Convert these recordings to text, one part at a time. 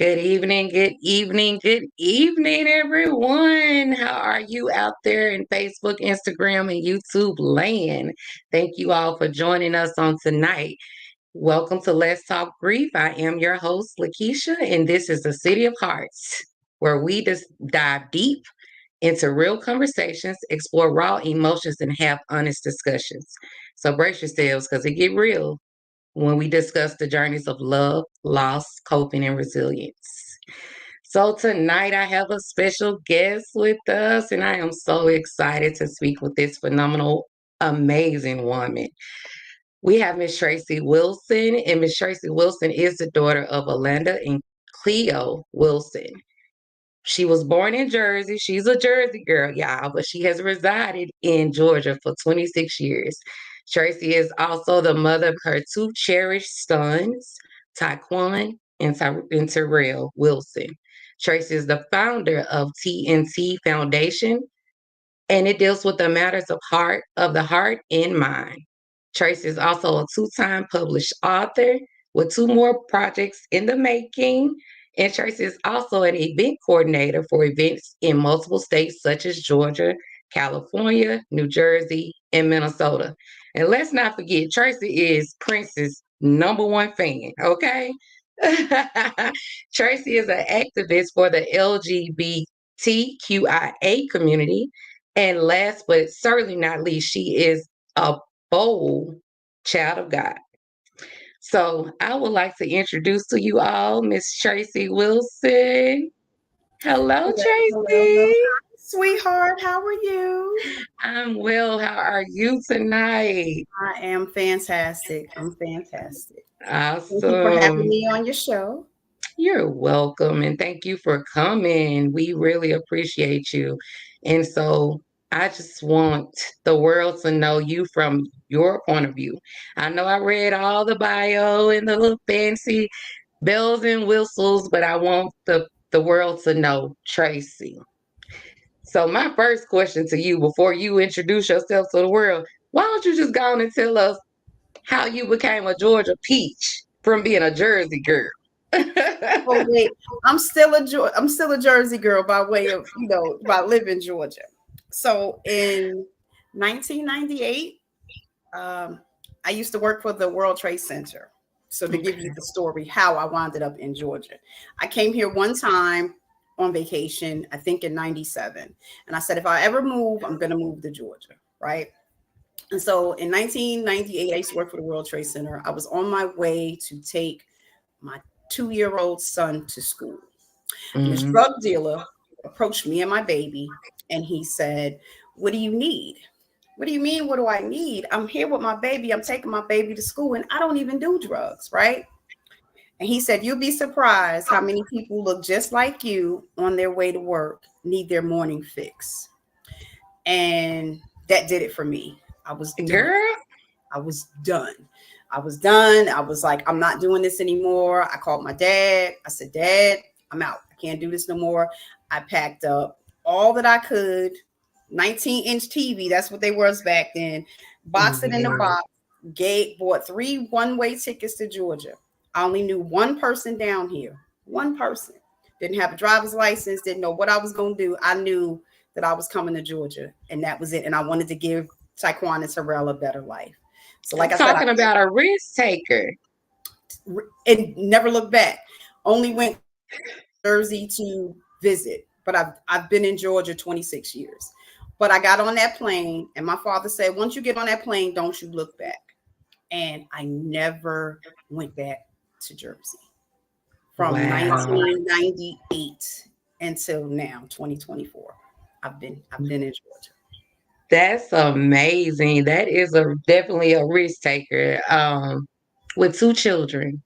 Good evening, everyone. How are you out there in Facebook, Instagram, and YouTube land? Thank you all for joining us on tonight. Welcome to Let's Talk Grief. I am your host, Lakecia, and this is the City of Hearts, where we just dive deep into real conversations, explore raw emotions, and have honest discussions. So brace yourselves because it get real when we discuss the journeys of love, loss, coping, and resilience. So tonight I have a special guest with us, and I am so excited to speak with this phenomenal, amazing woman. We have Miss Tracy Wilson, and Miss Tracy Wilson is the daughter of Alanda and Cleo Wilson. She was born in Jersey. She's a Jersey girl, y'all, but she has resided in Georgia for 26 years. Tracy is also the mother of her two cherished sons, Taekwon and Terrell Wilson. Tracy is the founder of TNT Foundation, and it deals with the matters of the heart and mind. Tracy is also a two-time published author with two more projects in the making. And Tracy is also an event coordinator for events in multiple states such as Georgia, California, New Jersey, and Minnesota. And let's not forget, Tracy is Prince's number one fan, okay? Tracy is an activist for the LGBTQIA community. And last but certainly not least, she is a bold child of God. So I would like to introduce to you all Miss Tracy Wilson. Hello, Hello, hello. Tracy. Hi, sweetheart. How are you? I'm well. How are you tonight? I am fantastic. I'm fantastic. Thank you for having Awesome. me on your show. You're welcome, and thank you for coming. We really appreciate you. And so I just want the world to know you from your point of view. I know I read all the bio and the little fancy bells and whistles, but I want the world to know Tracy. So my first question to you before you introduce yourself to the world, why don't you just go on and tell us how you became a Georgia peach from being a Jersey girl? Oh wait, I'm still a Jersey girl by way of by living in Georgia. So in 1998, I used to work for the World Trade Center. So to give you Okay. the story, how I wound up in Georgia, I came here one time on vacation, I think in '97, and I said if I ever move, I'm going to move to Georgia, right? And so in 1998, I used to work for the World Trade Center. I was on my way to take my 2-year-old son to school. And this Mhm. drug dealer approached me and my baby, and he said, "What do you need?" What do you mean? What do I need? I'm here with my baby. I'm taking my baby to school, and I don't even do drugs, right? And he said, "You'll be surprised how many people look just like you on their way to work need their morning fix." And that did it for me. I was done. Girl, I was done. I was done. I was like, I'm not doing this anymore. I called my dad. I said, "Dad, I'm out. I can't do this no more." I packed up all that I could. 19-inch TV, that's what they was back then. Boxed it in the yeah. box. Bought 3 one-way tickets to Georgia. I only knew one person down here. One person. Didn't have a driver's license. Didn't know what I was going to do. I knew that I was coming to Georgia, and that was it. And I wanted to give Taekwon and Terrell a better life. So, like I said, I Talking about a risk taker. and never looked back. Only went Jersey to visit, but I've been in Georgia 26 years. But I got on that plane, and my father said, "Once you get on that plane, don't you look back." And I never went back to Jersey from Wow. 1998 until now, 2024. I've been in Georgia. That's amazing. That is a definitely a risk taker. With two children,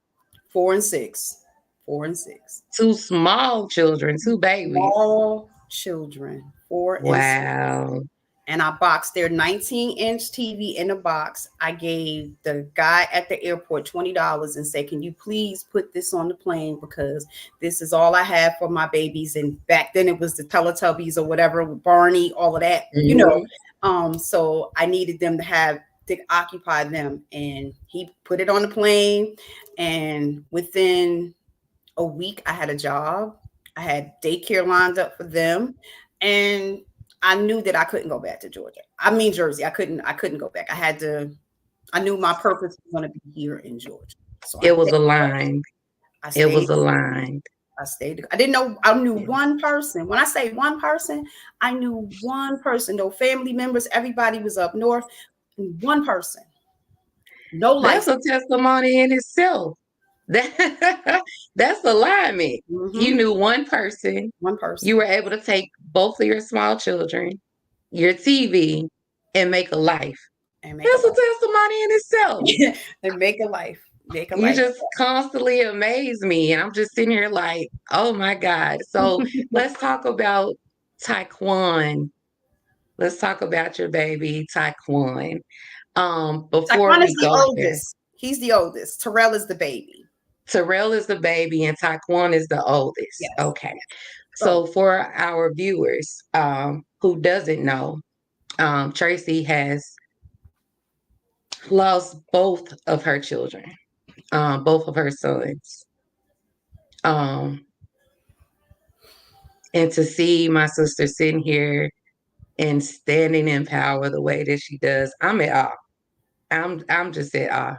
4 and 6, 4 and 6. two small children, two babies. Small children, 4 and 6. Wow. And I boxed their 19-inch TV in a box. I gave the guy at the airport $20 and said, "Can you please put this on the plane because this is all I have for my babies." And back then it was the Teletubbies or whatever, Barney, all of that, Mhm. So I needed them to occupy them. And he put it on the plane. And within a week. I had a job. I had daycare lined up for them, and I knew that I couldn't go back to Georgia. I mean Jersey. I couldn't go back. I had to. I knew my purpose was going to be here in Georgia. So I It was stayed. aligned. I It stayed. was aligned. I stayed. I didn't know. I knew Yeah. one person. When I say one person, I knew one person. No family members. Everybody was up north. One person. No That's license. a testimony in itself. That that's alignment. You Hmm. knew one person. One You were person. able to take both of your small children, your TV, and make a life. And make a That's a life. testimony in itself. And make a life. Make a You life. just constantly amaze me. And I'm just sitting here like, oh my God. So let's talk about Taekwon. Let's talk about your baby, Taekwon. Before Taquan is we the go there, oldest. He's the oldest. Terrell is the baby. Terrell is the baby and Taekwon is the oldest. Yes. Okay. So So for our viewers who doesn't know, Tracy has lost both of her children, both of her sons. Um, and to see my sister sitting here and standing in power the way that she does, I'm at awe. I'm just at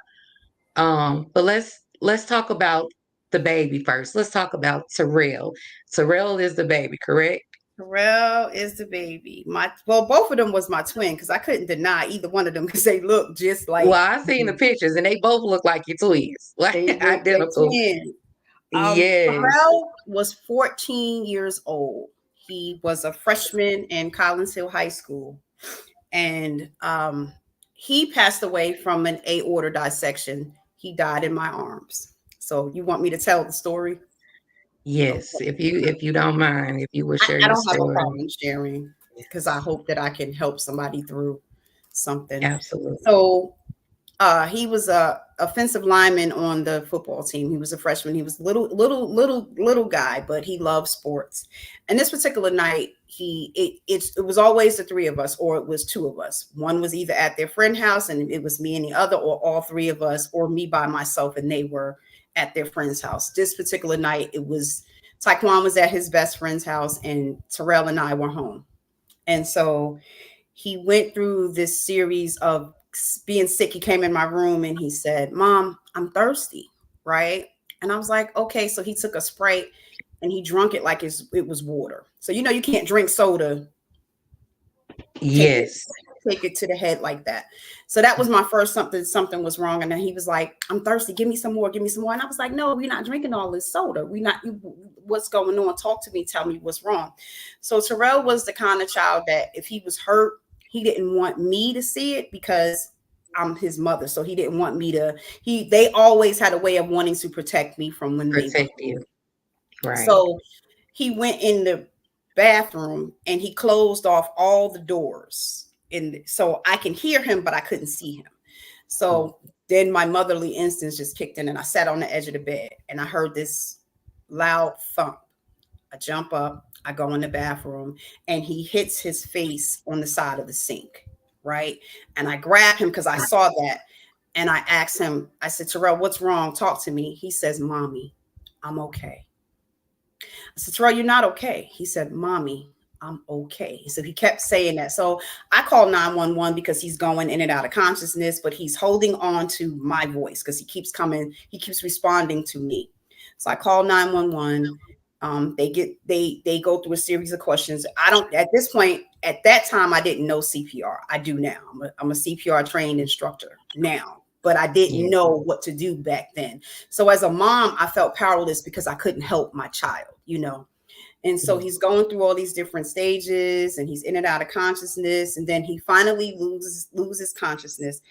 awe. But let's talk about the baby first. Let's talk about Terrell. Terrell is the baby, correct? Terrell is the baby. Both of them was my twin because I couldn't deny either one of them because they look just like Well, I seen the me. pictures and they both look like your twins, like They look like identical. twins. Yes, Terrell was 14 years old. He was a freshman in Collins Hill High School, and he passed away from an aorta dissection. He died in my arms. So you want me to tell the story? yes. Okay. If you don't mind, if you would share I your don't have a story. problem sharing because I hope that I can help somebody through something. Absolutely. So he was a offensive lineman on the football team. He was a freshman. He was little guy, but he loved sports. And this particular night, it was always the three of us, or it was two of us. One was either at their friend house, and it was me and the other, or all three of us, or me by myself, and they were at their friend's house. This particular night, it was Taekwon was at his best friend's house, and Terrell and I were home. And so he went through this series of being sick. He came in my room and he said, "Mom, I'm thirsty." Right. And I was like, okay. So he took a Sprite and he drunk it like it was water. So, you can't drink soda, take it, Yes, take it to the head like that. So that was my first something was wrong. And then he was like, "I'm thirsty. Give me some more. Give me some more." And I was like, "No, we're not drinking all this soda. We not, what's going on? Talk to me. Tell me what's wrong." So Terrell was the kind of child that if he was hurt, he didn't want me to see it because I'm his mother. So he didn't want me to, they always had a way of wanting to protect me from when they were. protect you. Right. So he went in the bathroom and he closed off all the doors. And so I can hear him, but I couldn't see him. So then my motherly instincts just kicked in and I sat on the edge of the bed and I heard this loud thump. I jump up, I go in the bathroom, and he hits his face on the side of the sink, right? And I grab him because I saw that. And I asked him, I said, "Terrell, what's wrong? Talk to me." He says, "Mommy, I'm okay." I said, "Terrell, you're not okay." He said, "Mommy, I'm okay." So he kept saying that. So I called 911 because he's going in and out of consciousness, but he's holding on to my voice because he keeps responding to me. So I called 911. They go through a series of questions. I don't at this point, at that time, I didn't know CPR. I do now. I'm a CPR trained instructor now, but I didn't Yeah. know what to do back then. So as a mom, I felt powerless because I couldn't help my child. And so Yeah. he's going through all these different stages and he's in and out of consciousness. And then he finally loses consciousness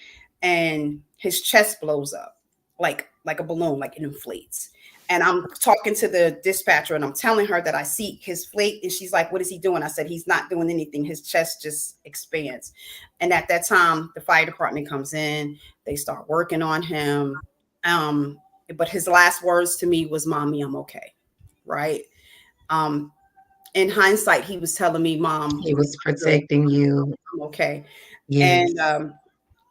and his chest blows up like a balloon, like it inflates. And I'm talking to the dispatcher and I'm telling her that I see his flate. And she's like, "What is he doing?" I said, "He's not doing anything. His chest just expands." And at that time, the fire department comes in. They start working on him. Um, but his last words to me was, "Mommy, I'm okay." Right. Um, in hindsight, he was telling me, "Mom, He was I'm good. protecting you. I'm okay." And Yes.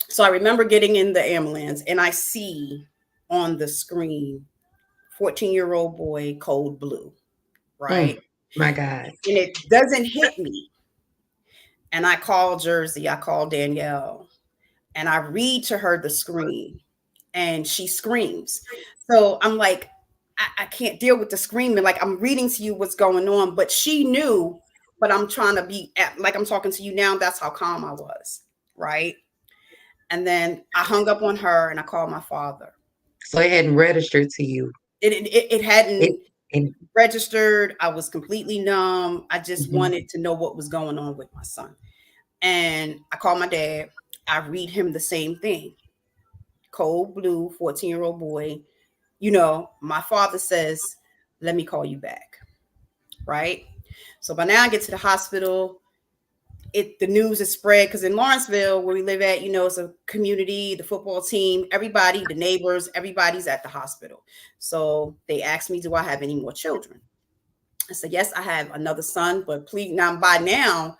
so I remember getting in the ambulance and I see on the screen 14-year-old boy, cold blue, right? My God. And it doesn't hit me. And I call Jersey, I call Danielle, and I read to her the screen, and she screams. So I'm like, I can't deal with the screaming. Like, I'm reading to you what's going on, but she knew, but I'm trying to be like I'm talking to you now. That's how calm I was, right? And then I hung up on her and I called my father. So it hadn't registered to you. It It hadn't and registered. I was completely numb. I just mhm, wanted to know what was going on with my son. And I called my dad. I read him the same thing. Cold blue, 14-year-old boy. My father says, let me call you back. Right. So by now I get to the hospital. The news is spread because in Lawrenceville, where we live at, it's a community, the football team, everybody, the neighbors, everybody's at the hospital. So they asked me, do I have any more children? I said, yes, I have another son, but please, now by now,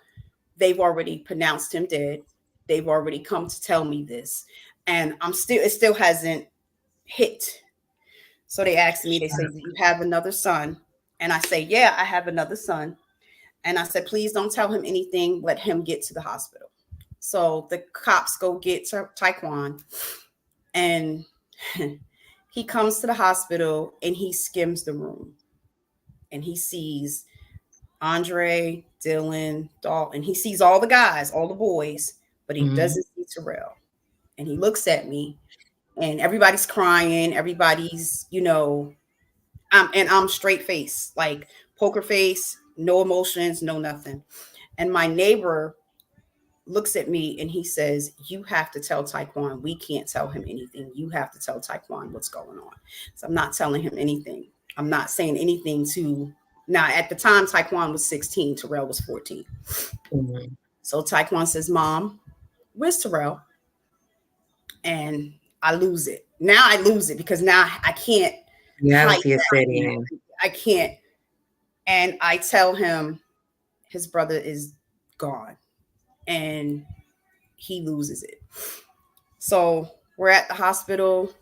they've already pronounced him dead. They've already come to tell me this. And it still hasn't hit. So they asked me, they say, do you have another son? And I say, yeah, I have another son. And I said, please don't tell him anything. Let him get to the hospital. So the cops go get Taekwon, and he comes to the hospital and he skims the room and he sees Andre, Dylan, Dalton. He sees all the guys, all the boys, but he mhm, doesn't see Terrell. And he looks at me and everybody's crying. Everybody's, and I'm straight face, like poker face, no emotions, no nothing. And my neighbor looks at me and he says, you have to tell Taekwon. We can't tell him anything. You have to tell Taekwon what's going on. So I'm not telling him anything. I'm not saying anything to. Now, at the time, Taekwon was 16, Terrell was 14. mhm. So Taekwon says, Mom, where's Terrell? And I lose it. Now I lose it because now I can't hide Reality is that set anymore. in. I can't. And I tell him his brother is gone and he loses it. So we're at the hospital.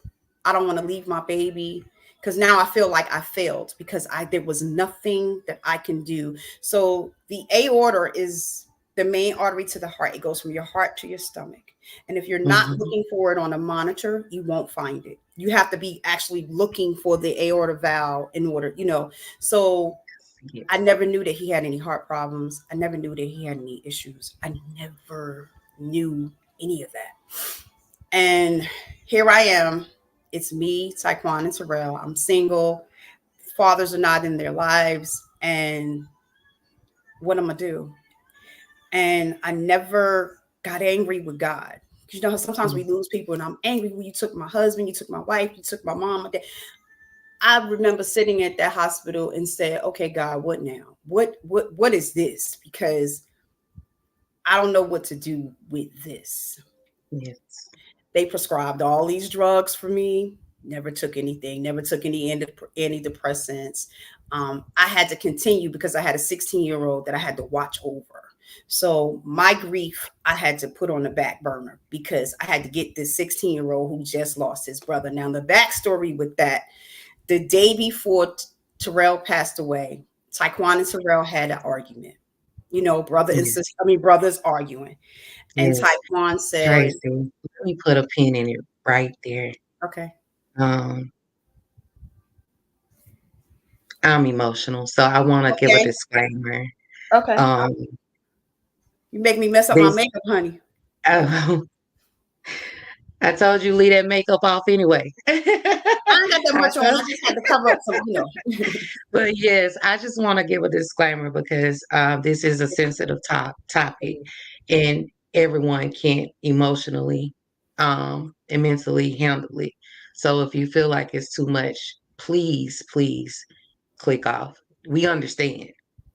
I don't want to leave my baby because now I feel like I failed because there was nothing that I can do. So the aorta is the main artery to the heart. It goes from your heart to your stomach. And if you're not Mhm. looking for it on a monitor, you won't find it. You have to be actually looking for the aorta valve in order. So I Yes. never knew that he had any heart problems. I never knew that he had any issues. I never knew any of that. And here I am. It's me, Taekwon, and Terrell. I'm single. Fathers are not in their lives. And what am I do? And I never got angry with God. Because sometimes we Mhm. lose people, and I'm angry when you took my husband, you took my wife, you took my mom, my dad. I remember sitting at that hospital and said, okay, God, what now? What is this? Because I don't know what to do with this. Yes. They prescribed all these drugs for me. Never took anything. Never took any antidepressants. I had to continue because I had a 16-year-old that I had to watch over. So my grief I had to put on the back burner because I had to get this 16-year-old who just lost his brother. Now the backstory with that: the day before Terrell passed away, Taekwon and Terrell had an argument. Brother and Yes. sister. I mean, brothers arguing. And Yes. Taekwon said, Tracy, let me put a pin in it right there. "Okay, Um, I'm emotional, so I want to give a okay, disclaimer. okay." Um, You make me mess up my this makeup, honey. I told you leave that makeup off anyway. I ain't got that I much on. told I just had to cover up some. But yes, I just want to give a disclaimer because this is a sensitive topic, and everyone can't emotionally and mentally handle it. So if you feel like it's too much, please click off. We understand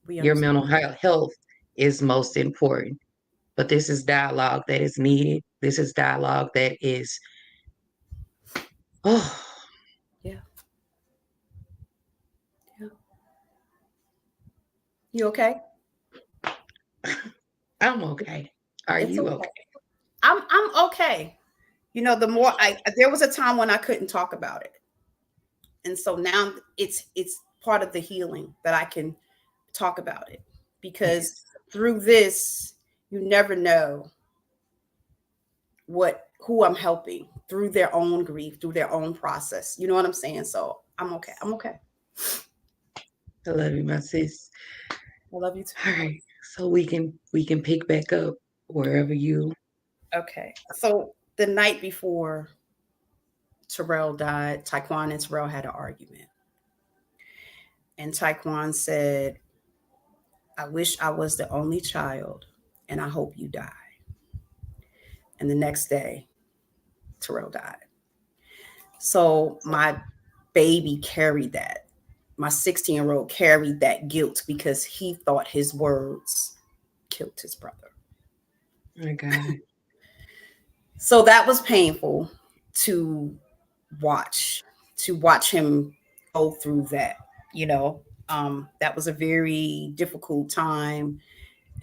We your understand. mental health is most important, but this is dialogue that is needed. This is dialogue that is, oh, Yeah, yeah. You okay? I'm okay. Are It's you okay. okay? I'm okay. The more there was a time when I couldn't talk about it. And so now it's part of the healing that I can talk about it, because Yes. through this, you never know what who I'm helping through their own grief, through their own process. You know what I'm saying? So I'm okay. I'm okay. I love you, my sis. I love you All too. right. So we can pick back up wherever you. Okay. So the night before Terrell died, Taekwon and Terrell had an argument. And Taekwon said, I wish I was the only child and I hope you die. And the next day, Terrell died. So my baby carried that. My 16-year-old carried that guilt because he thought his words killed his brother. Oh my God. So that was painful to watch, to watch him go through that, you know. That was a very difficult time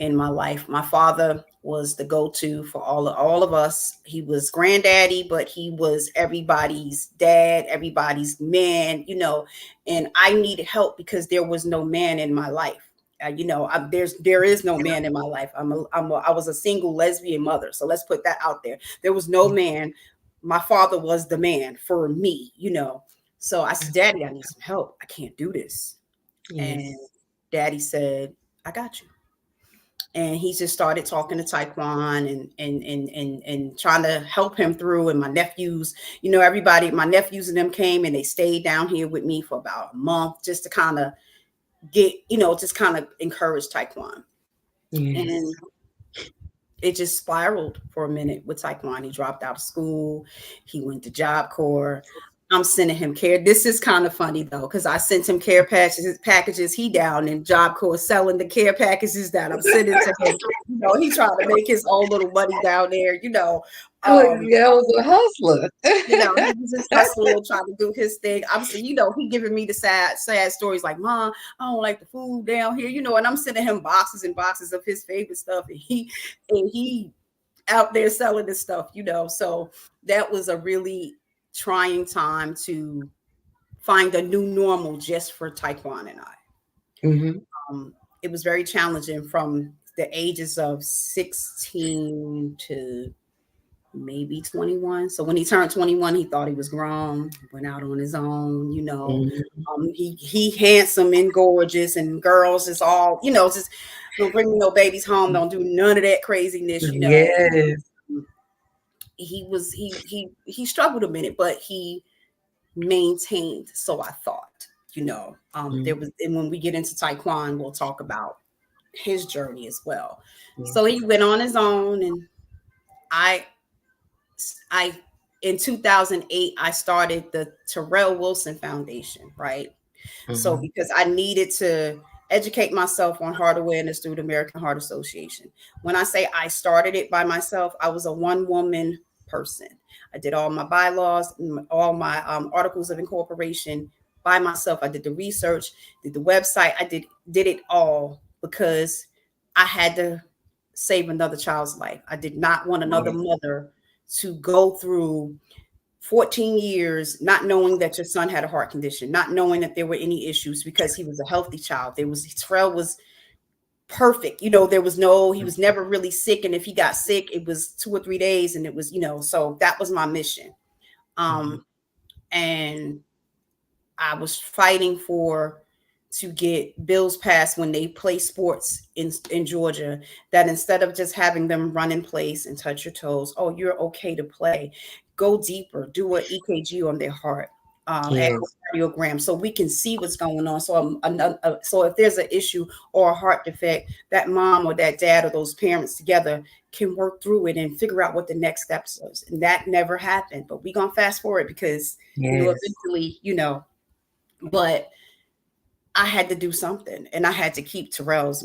in my life. My father was the go-to for all of us. He was granddaddy, but he was everybody's dad, everybody's man, you know. And I needed help because there was no man in my life. There is no man in my life. I was a single lesbian mother, so let's put that out there. There was no man. My father was the man for me, you know. So I said, Daddy, I need some help. I can't do this. And Yes. Daddy said, I got you. And he just started talking to Taekwon and trying to help him through. And my nephews, you know, everybody, my nephews and them came and they stayed down here with me for about a month just to kind of just kind of encourage Taekwon. Yes. And it just spiraled for a minute with Taekwon. He dropped out of school. He went to Job Corps. I'm sending him care. This is kind of funny though, because I sent him care packages. He down in Job Corps selling the care packages that I'm sending to him. You know, he trying to make his own little money down there. Oh, Um, yeah, I was a hustler. he was just hustling, trying to do his thing. Obviously, he giving me the sad stories like, Mom, I don't like the food down here, and I'm sending him boxes and boxes of his favorite stuff, and he out there selling this stuff. So that was a really trying time to find a new normal just for Taekwon and I. Hmm. It was very challenging from the ages of 16 to maybe 21. So when he turned 21, he thought he was grown, went out on his own. Hmm. He handsome and gorgeous, and girls is all, just don't bring me no babies home, don't do none of that craziness. Yes. He struggled a minute, but he maintained, so I thought. There was, and when we get into Taekwon, we'll talk about his journey as well. Yes. So he went on his own, and I I in 2008 I started the Terrell Wilson Foundation, right? So Hmm. because I needed to educate myself on heart awareness through the American Heart Association. When I say I started it by myself, I was a one woman person. I did all my bylaws, all my articles of incorporation by myself. I did the research, did the website. I did it all because I had to save another child's life. I did not want another Yes. mother to go through 14 years not knowing that your son had a heart condition, not knowing that there were any issues because he was a healthy child. Terrell was perfect. He was never really sick. And if he got sick, it was 2 or 3 days, and it was, so that was my mission. Mhm. Um, and I was fighting to get bills passed when they play sports in Georgia, that instead of just having them run in place and touch your toes, oh, you're okay to play. Go deeper, do an EKG on their heart, Yes. echocardiogram, so we can see what's going on. So if there's an issue or a heart defect, that mom or that dad or those parents together can work through it and figure out what the next steps is. And that never happened. But we're gonna fast forward because Yes. eventually, but I had to do something, and I had to keep Terrell's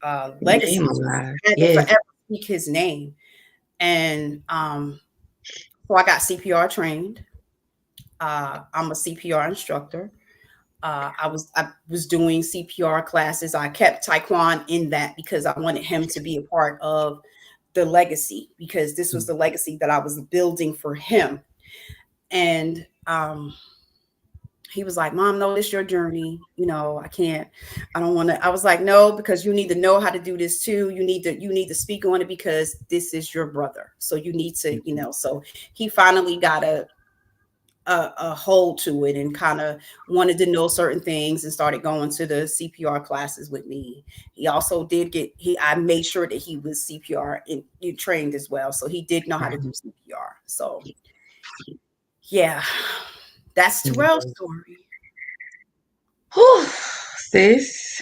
Name legacy. alive. I had to Yes. forever speak his name, and so I got CPR trained. I'm a CPR instructor. I was doing CPR classes. I kept Taekwon in that because I wanted him to be a part of the legacy, because this was the legacy that I was building for him. And he was like, Mom, no, this your journey. I can't, I don't want to. I was like, no, because you need to know how to do this too. You need to speak on it because this is your brother. So you need to, so he finally got a hold to it and kind of wanted to know certain things and started going to the CPR classes with me. He also did I made sure that he was CPR and trained as well. So he did know how to do Right. CPR. So yeah, that's Terrell's story. Whew, sis.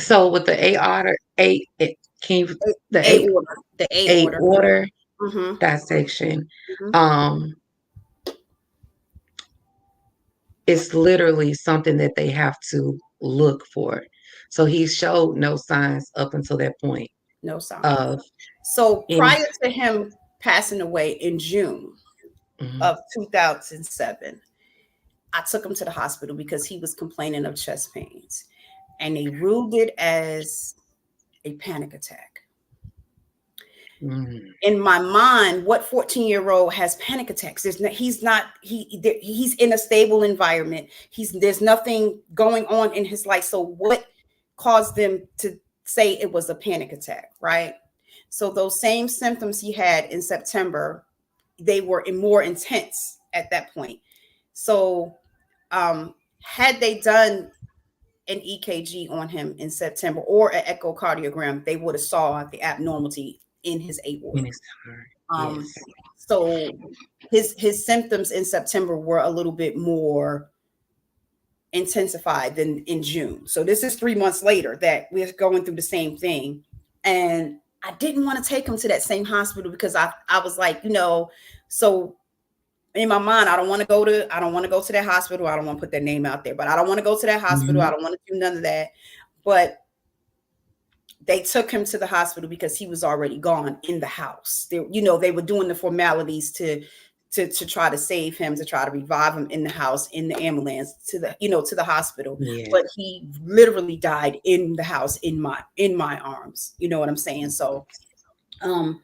So with the A order, can you, the A order, the A A order. order Mm-hmm. dissection, Mm-hmm. um, it's literally something that they have to look for. So he showed no signs up until that point No signs. of So any. prior to him passing away in June Mhm, of 2007, I took him to the hospital because he was complaining of chest pains, and they ruled it as a panic attack. mhm, In my mind, what 14-year-old has panic attacks? He's in a stable environment. There's nothing going on in his life. So what caused them to say it was a panic attack, right? So those same symptoms he had in September, they were more intense at that point. So had they done an EKG on him in September or an echocardiogram, they would have saw the abnormality in his aorta. in his heart. Um, Yes, so his symptoms in September were a little bit more intensified than in June. So this is 3 months later that we're going through the same thing. And I didn't want to take him to that same hospital because I was like, so in my mind, I don't want to go to that hospital. I don't want to put their name out there, but I don't want to go to that hospital. I mhm, don't want to do none of that. But they took him to the hospital because he was already gone in the house. They were doing the formalities to try to save him, to try to revive him in the house, in the ambulance, to the hospital. yeah, But he literally died in the house, in my arms. You know what I'm saying? So um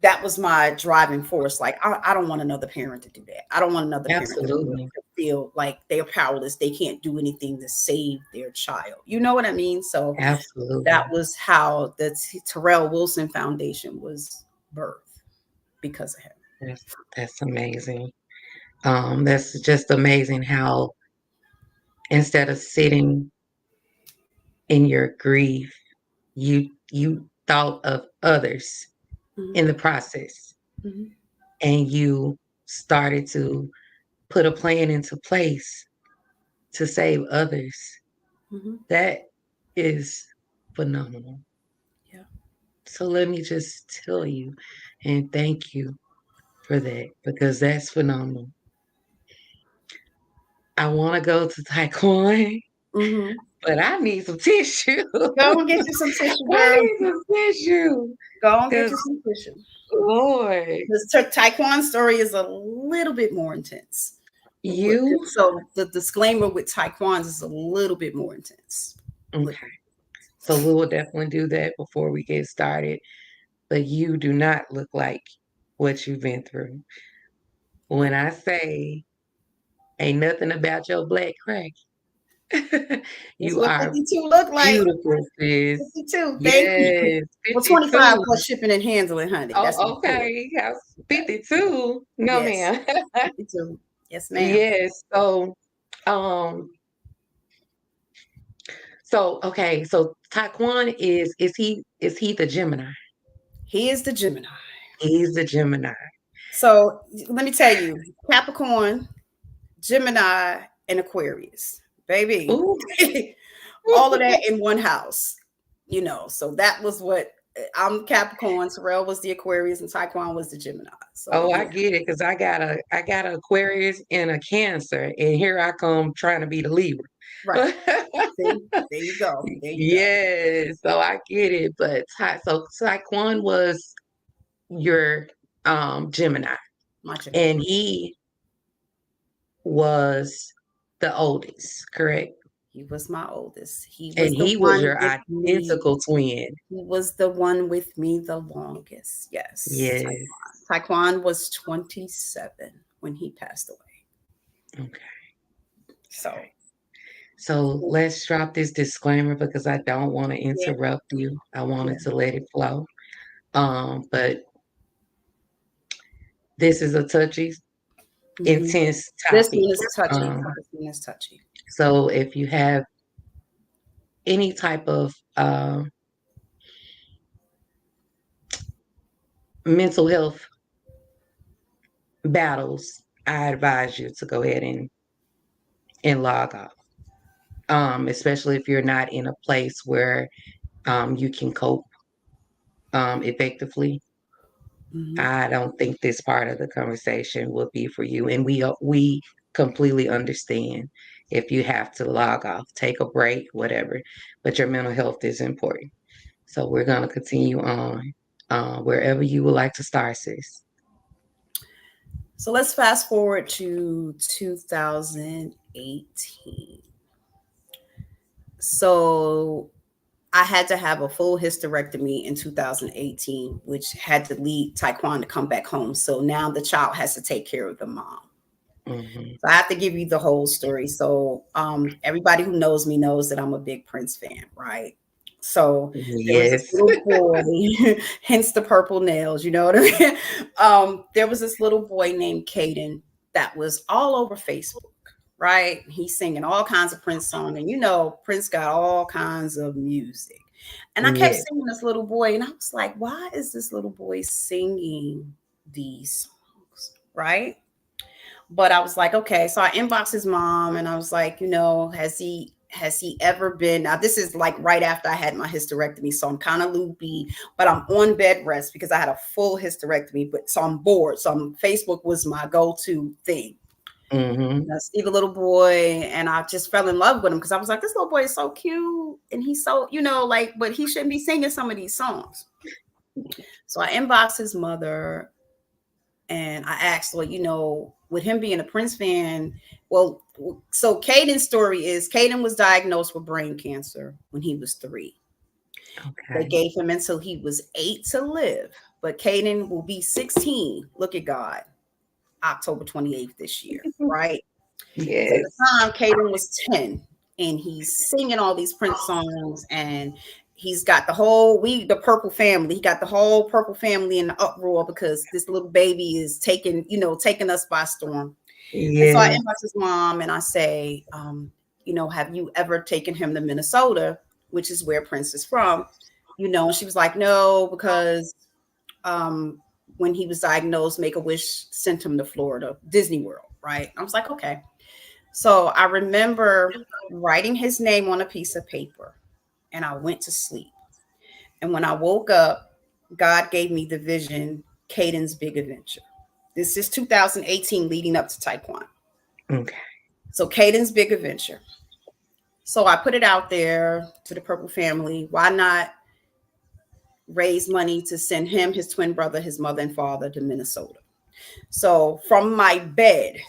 that was my driving force. Like, I don't want another parent to do that. I don't want another parent to absolutely, feel like they're powerless. They can't do anything to save their child. You know what I mean? So that absolutely. was how the Terrell Wilson Foundation was birthed, because of him. That's amazing. That's just amazing how instead of sitting in your grief, you thought of others Mm-hmm. in the process, Mm-hmm. and you started to put a plan into place to save others. Mm-hmm. That is phenomenal. Yeah. So let me just tell you and thank you for that because that's phenomenal. I want to go to Taekwondo, Mm-hmm. but I need some tissue. Go and get you some tissue, I girl. need some tissue Go and get because you some tissue. Lord, This Taekwon story is a little bit more intense. you So the disclaimer with Taekwon's is a little bit more intense. okay. So we will definitely do that before we get started. But you do not look like what you've been through. When Thank I say ain't nothing about your black crack, you. That's you what are 52 look like. beautiful, sis. 52. Thank you. Yes, Well, 25 52. plus shipping and handling, honey. That's Oh, included. okay. House 52. No, Yes. ma'am. 52. Yes, ma'am. Yes. Um, okay. So Taekwon is he the Gemini? He is the Gemini. He's the Gemini. So let me tell you, Capricorn, Gemini, and Aquarius. Baby. Ooh. All of that in one house. So that was what I'm Capricorn, Terrell was the Aquarius, and Taekwon was the Gemini. So Oh, I yeah, get it because I got a Aquarius and a Cancer, and here I come trying to be the Libra. right. See, there you go. There you go. Yes, so I get it. But so Taekwon was your Gemini, My Gemini. and he was the oldest, correct? He was my oldest. He was And the he was one your with me. identical twin. He was the one with me the longest. Yes. Yes. Taekwon was 27 when he passed away. Okay. So, So let's drop this disclaimer because I don't want to yeah, interrupt you. I wanted yeah. to let it flow. But this is a touchy, Hmm. intense This topic. one is touchy. Um, This one is touchy. so if you have any type of mental health battles, I advise you to go ahead and log off. Especially if you're not in a place where you can cope effectively. Hmm. I don't think this part of the conversation will be for you, and we completely understand if you have to log off, take a break, whatever. But your mental health is important. So we're gonna continue on wherever you would like to start, sis. So let's fast forward to 2018. So I had to have a full hysterectomy in 2018, which had to lead Taekwon to come back home. So now the child has to take care of the mom. Hmm. So I have to give you the whole story. So everybody who knows me knows that I'm a big Prince fan, right? So there was this Yes. little boy, hence the purple nails, you know what I mean? There was this little boy named Caden that was all over Facebook, right? He's singing all kinds of Prince songs, and you know, Prince got all kinds of music. And I kept Yes. seeing this little boy, and I was like, why is this little boy singing these songs, right? But I was like, okay. So I inboxed his mom and I was like, you know, has he ever been, now this is like right after I had my hysterectomy, so I'm kind of loopy, but I'm on bed rest because I had a full hysterectomy, but so I'm bored. So Facebook was my go-to thing. Hmm. And I see the little boy and I just fell in love with him because I was like, this little boy is so cute and he's so, you know, like, but he shouldn't be singing some of these songs. So I inboxed his mother and I asked, well, you know, with him being a Prince fan, well, so Caden's story is Caden was diagnosed with brain cancer when he was 3. They Okay. gave him until he was 8 to live, but Caden will be 16. Look at God, October 28th this year, right? So at the Yes. time, Caden was 10 and he's singing all these Prince songs and he's got the purple family. He got the whole purple family in the uproar because this little baby is taking us by storm. And so I Yes. inbox his mom and I say, have you ever taken him to Minnesota, which is where Prince is from? And she was like, no, because um, when he was diagnosed, Make a Wish sent him to Florida, Disney World, right? I was like, okay. So I remember writing his name on a piece of paper and I went to sleep. And when I woke up, God gave me the vision, Caden's Big Adventure. This is 2018 leading up to Taekwondo. Okay. So Caden's Big Adventure. So I put it out there to the Purple family. Why not raise money to send him, his twin brother, his mother and father to Minnesota? So from my bed,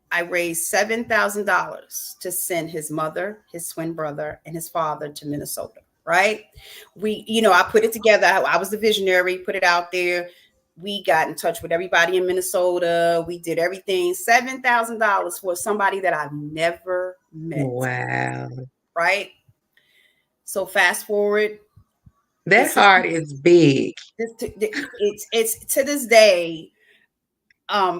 I raised $7,000 to send his mother, his twin brother, and his father to Minnesota. Right? I put it together. I was the visionary, put it out there. We got in touch with everybody in Minnesota. We did everything. $7,000 for somebody that I've never met. Wow. Right? So fast forward, That this is heart is big. it's to this day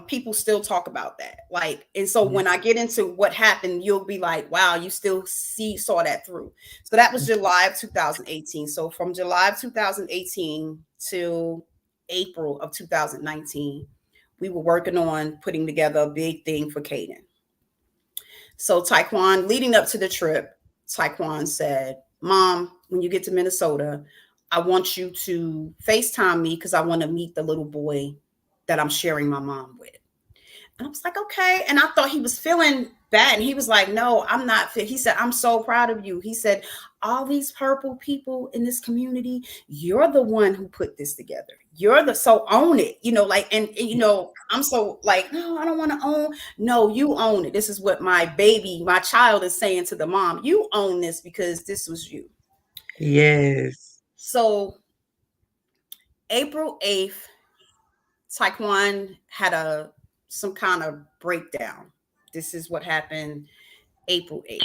people still talk about that, like, and so when I get into what happened, you'll be like, wow, you still saw that through. So that was July of 2018. So from July of 2018 to April of 2019, we were working on putting together a big thing for Caden. So Taekwon, leading up to the trip, Taekwon said, Mom, when you get to Minnesota, I want you to FaceTime me because I want to meet the little boy that I'm sharing my mom with. And I was like, okay. And I thought he was feeling bad. And he was like, no, I'm not fit. He said, I'm so proud of you. He said, all these purple people in this community, you're the one who put this together. So own it, I'm so like, no, I don't want to own. No, you own it. This is what my child is saying to the mom. You own this because this was you. Yes. So April 8th, Taekwon had a some kind of breakdown. This is what happened April 8th.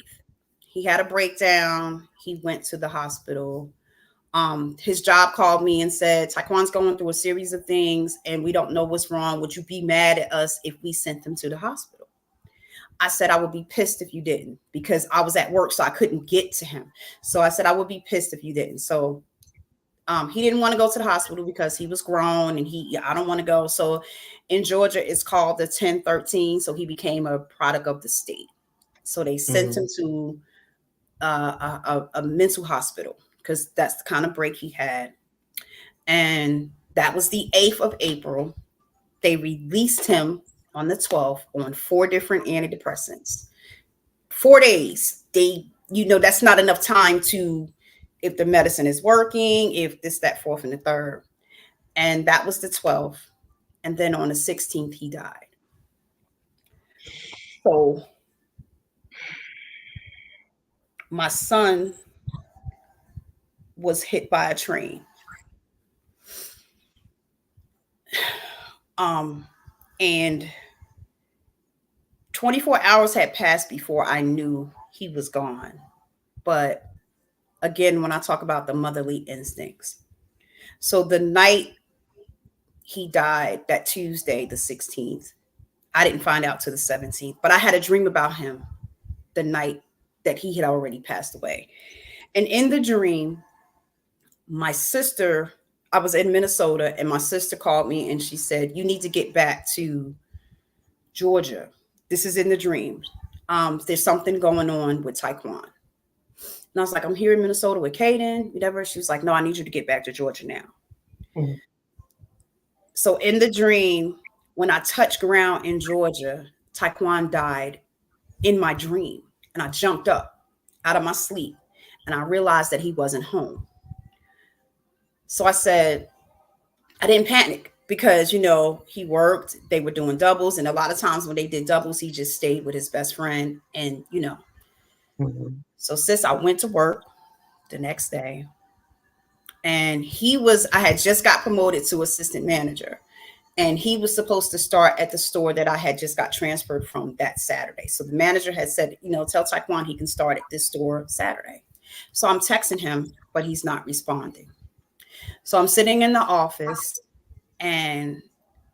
He had a breakdown. He went to the hospital. His job called me and said, Taekwon's going through a series of things and we don't know what's wrong. Would you be mad at us if we sent him to the hospital? I said, I would be pissed if you didn't, because I was at work, so I couldn't get to him. So I said, I would be pissed if you didn't. So he didn't want to go to the hospital because he was grown and I don't want to go. So in Georgia, it's called the 1013. So he became a product of the state. So they sent him to a mental hospital because that's the kind of break he had. And that was the 8th of April. They released him on the 12th on 4 different antidepressants. 4 days. That's not enough time to, if the medicine is working, if this, that, fourth, and the third. And that was the 12th. And then on the 16th, he died. So my son was hit by a train. And 24 hours had passed before I knew he was gone. But again, when I talk about the motherly instincts. So the night he died, that Tuesday, the 16th, I didn't find out till the 17th, but I had a dream about him the night that he had already passed away. And in the dream, my sister, I was in Minnesota, and my sister called me and she said, you need to get back to Georgia. This is in the dream. There's something going on with Taekwon. And I was like, I'm here in Minnesota with Kaden, whatever. She was like, no, I need you to get back to Georgia now. Mm-hmm. So in the dream, when I touched ground in Georgia, Taekwon died in my dream. And I jumped up out of my sleep and I realized that he wasn't home. So I said, I didn't panic because, he worked, they were doing doubles. And a lot of times when they did doubles, he just stayed with his best friend and, Mm-hmm. So sis, I went to work the next day and I had just got promoted to assistant manager and he was supposed to start at the store that I had just got transferred from that Saturday. So the manager had said, tell Taekwon he can start at this store Saturday. So I'm texting him, but he's not responding. So I'm sitting in the office and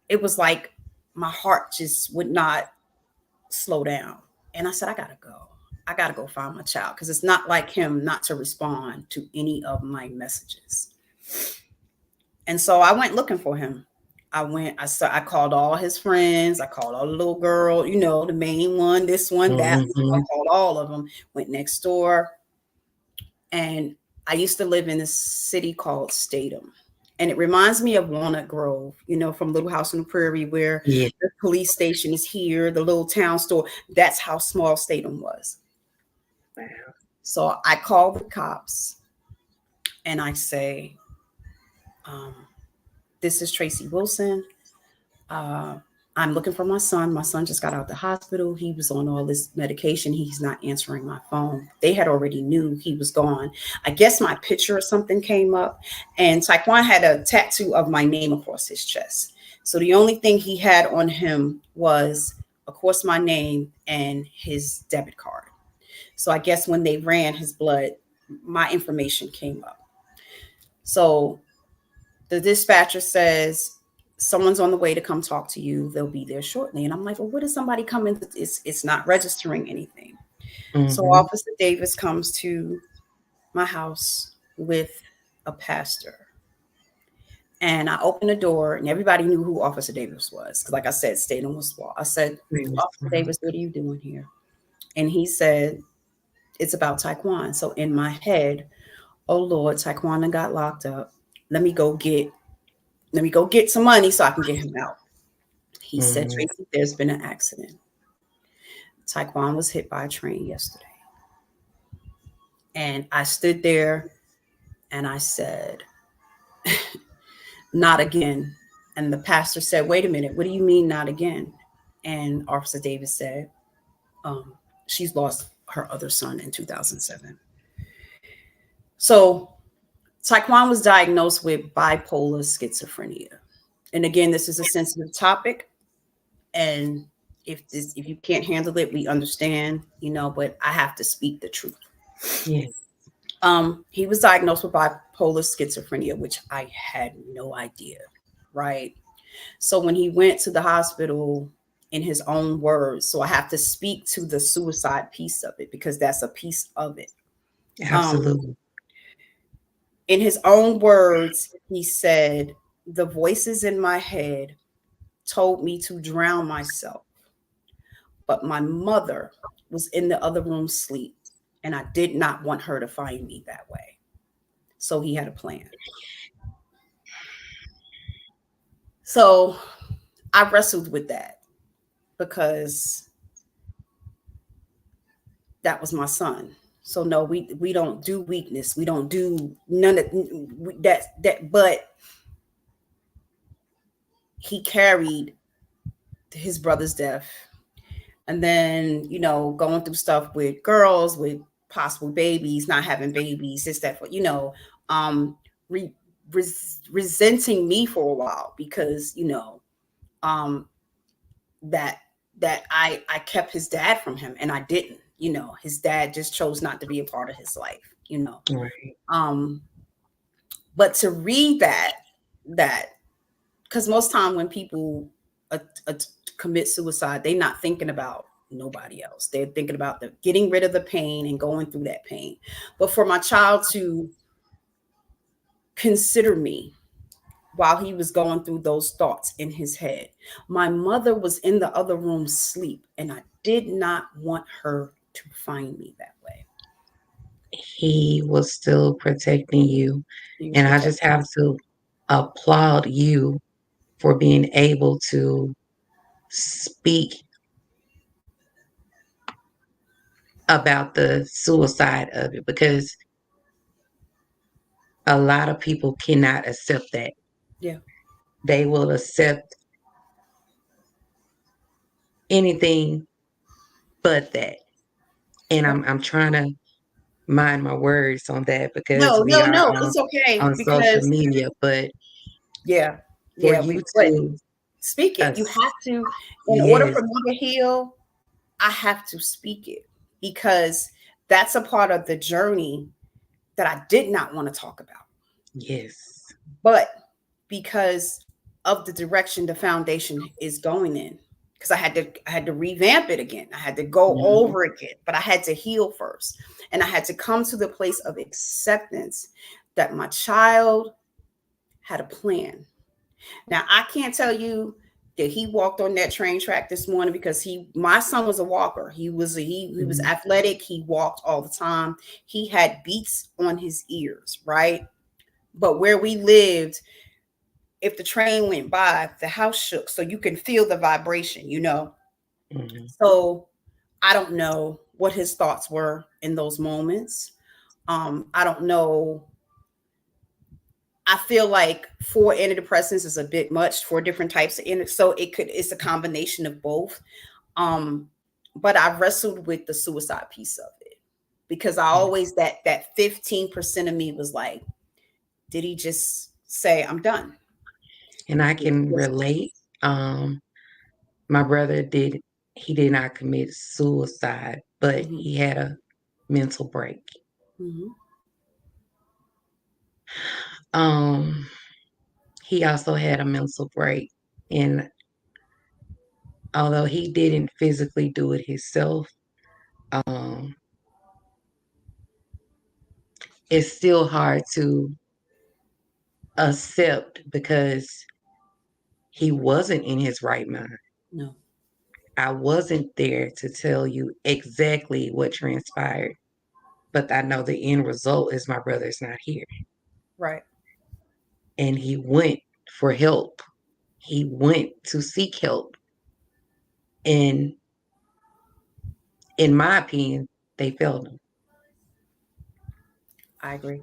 it was like my heart just would not slow down. And I said, I gotta go find my child because it's not like him not to respond to any of my messages. And so I went looking for him. I called all his friends. I called all the little girl, the main one, this one, that one. I called all of them, went next door. And I used to live in this city called Statham. And it reminds me of Walnut Grove, from Little House on the Prairie, where the police station is here, the little town store. That's how small Statham was. Wow. So I call the cops and I say, this is Tracy Wilson. I'm looking for my son. My son just got out of the hospital. He was on all this medication. He's not answering my phone. They had already knew he was gone. I guess my picture or something came up and Taekwon had a tattoo of my name across his chest. So the only thing he had on him was, of course, my name and his debit card. So I guess when they ran his blood, my information came up. So the dispatcher says, someone's on the way to come talk to you. They'll be there shortly. And I'm like, well, what is somebody coming? It's not registering anything. Mm-hmm. So Officer Davis comes to my house with a pastor. And I opened the door and everybody knew who Officer Davis was. Because like I said, Statham was small. I said, Officer Davis, what are you doing here? And he said, it's about Taekwon. So in my head, oh Lord, Taekwon got locked up. Let me go get some money so I can get him out. He said, Tracy, there's been an accident. Taekwon was hit by a train yesterday. And I stood there and I said, not again. And the pastor said, wait a minute, what do you mean not again? And Officer Davis said, she's lost her other son in 2007. So Taekwon was diagnosed with bipolar schizophrenia. And again, this is a sensitive topic. And if you can't handle it, we understand, but I have to speak the truth. Yes. He was diagnosed with bipolar schizophrenia, which I had no idea, right? So when he went to the hospital, in his own words, so I have to speak to the suicide piece of it because that's a piece of it. Um, Absolutely. in his own words, he said, "The voices in my head told me to drown myself, but my mother was in the other room asleep, and I did not want her to find me that way." So he had a plan. So I wrestled with that because that was my son. So no, we don't do weakness. We don't do none of that. But he carried his brother's death, and then going through stuff with girls, with possible babies, not having babies, this that for re, resenting me for a while because um that I kept his dad from him, and I didn't. His dad just chose not to be a part of his life. Right. Um, but to read that because most time when people uh, uh, commit suicide, they're not thinking about nobody else. They're thinking about the getting rid of the pain and going through that pain. But for my child to consider me while he was going through those thoughts in his head, my mother was in the other room asleep, and I did not want her to find me that way. He was still protecting you. He was And I just protecting have me. to applaud you for being able to speak about the suicide of it because a lot of people cannot accept that. Yeah. They will accept anything but that. And Yeah. I'm trying to mind my words on that because No, we no, are no. It's okay on social because media, but yeah, for yeah. you But to speak it. You us have to, in order yes, for me to heal, I have to speak it because that's a part of the journey that I did not want to talk about. yes. But because of the direction the foundation is going in, because I had to revamp it again. I had to go Mhm, over again, but I had to heal first. And I had to come to the place of acceptance that my child had a plan. Now I can't tell you that he walked on that train track this morning because my son was a walker. He was mhm. athletic. He walked all the time. He had beats on his ears, right? But where we lived, if the train went by, the house shook, so you can feel the vibration. Mhm. So I don't know what his thoughts were in those moments. I don't know. I feel like 4 antidepressants is a bit much for different types of so it's a combination of both. Um, but I wrestled with the suicide piece of it because I Yeah. always that 15% of me was like, did he just say I'm done? And I Did he can just relate. My brother he did not commit suicide, but hmm he had a mental break. hmm Um, he also had a mental break, and although he didn't physically do it himself, um, it's still hard to accept because he wasn't in his right mind. no, I wasn't there to tell you exactly what transpired, but I know the end result is my brother's not here. right. And he went for help. He went to seek help. And in my opinion, they failed him. I agree.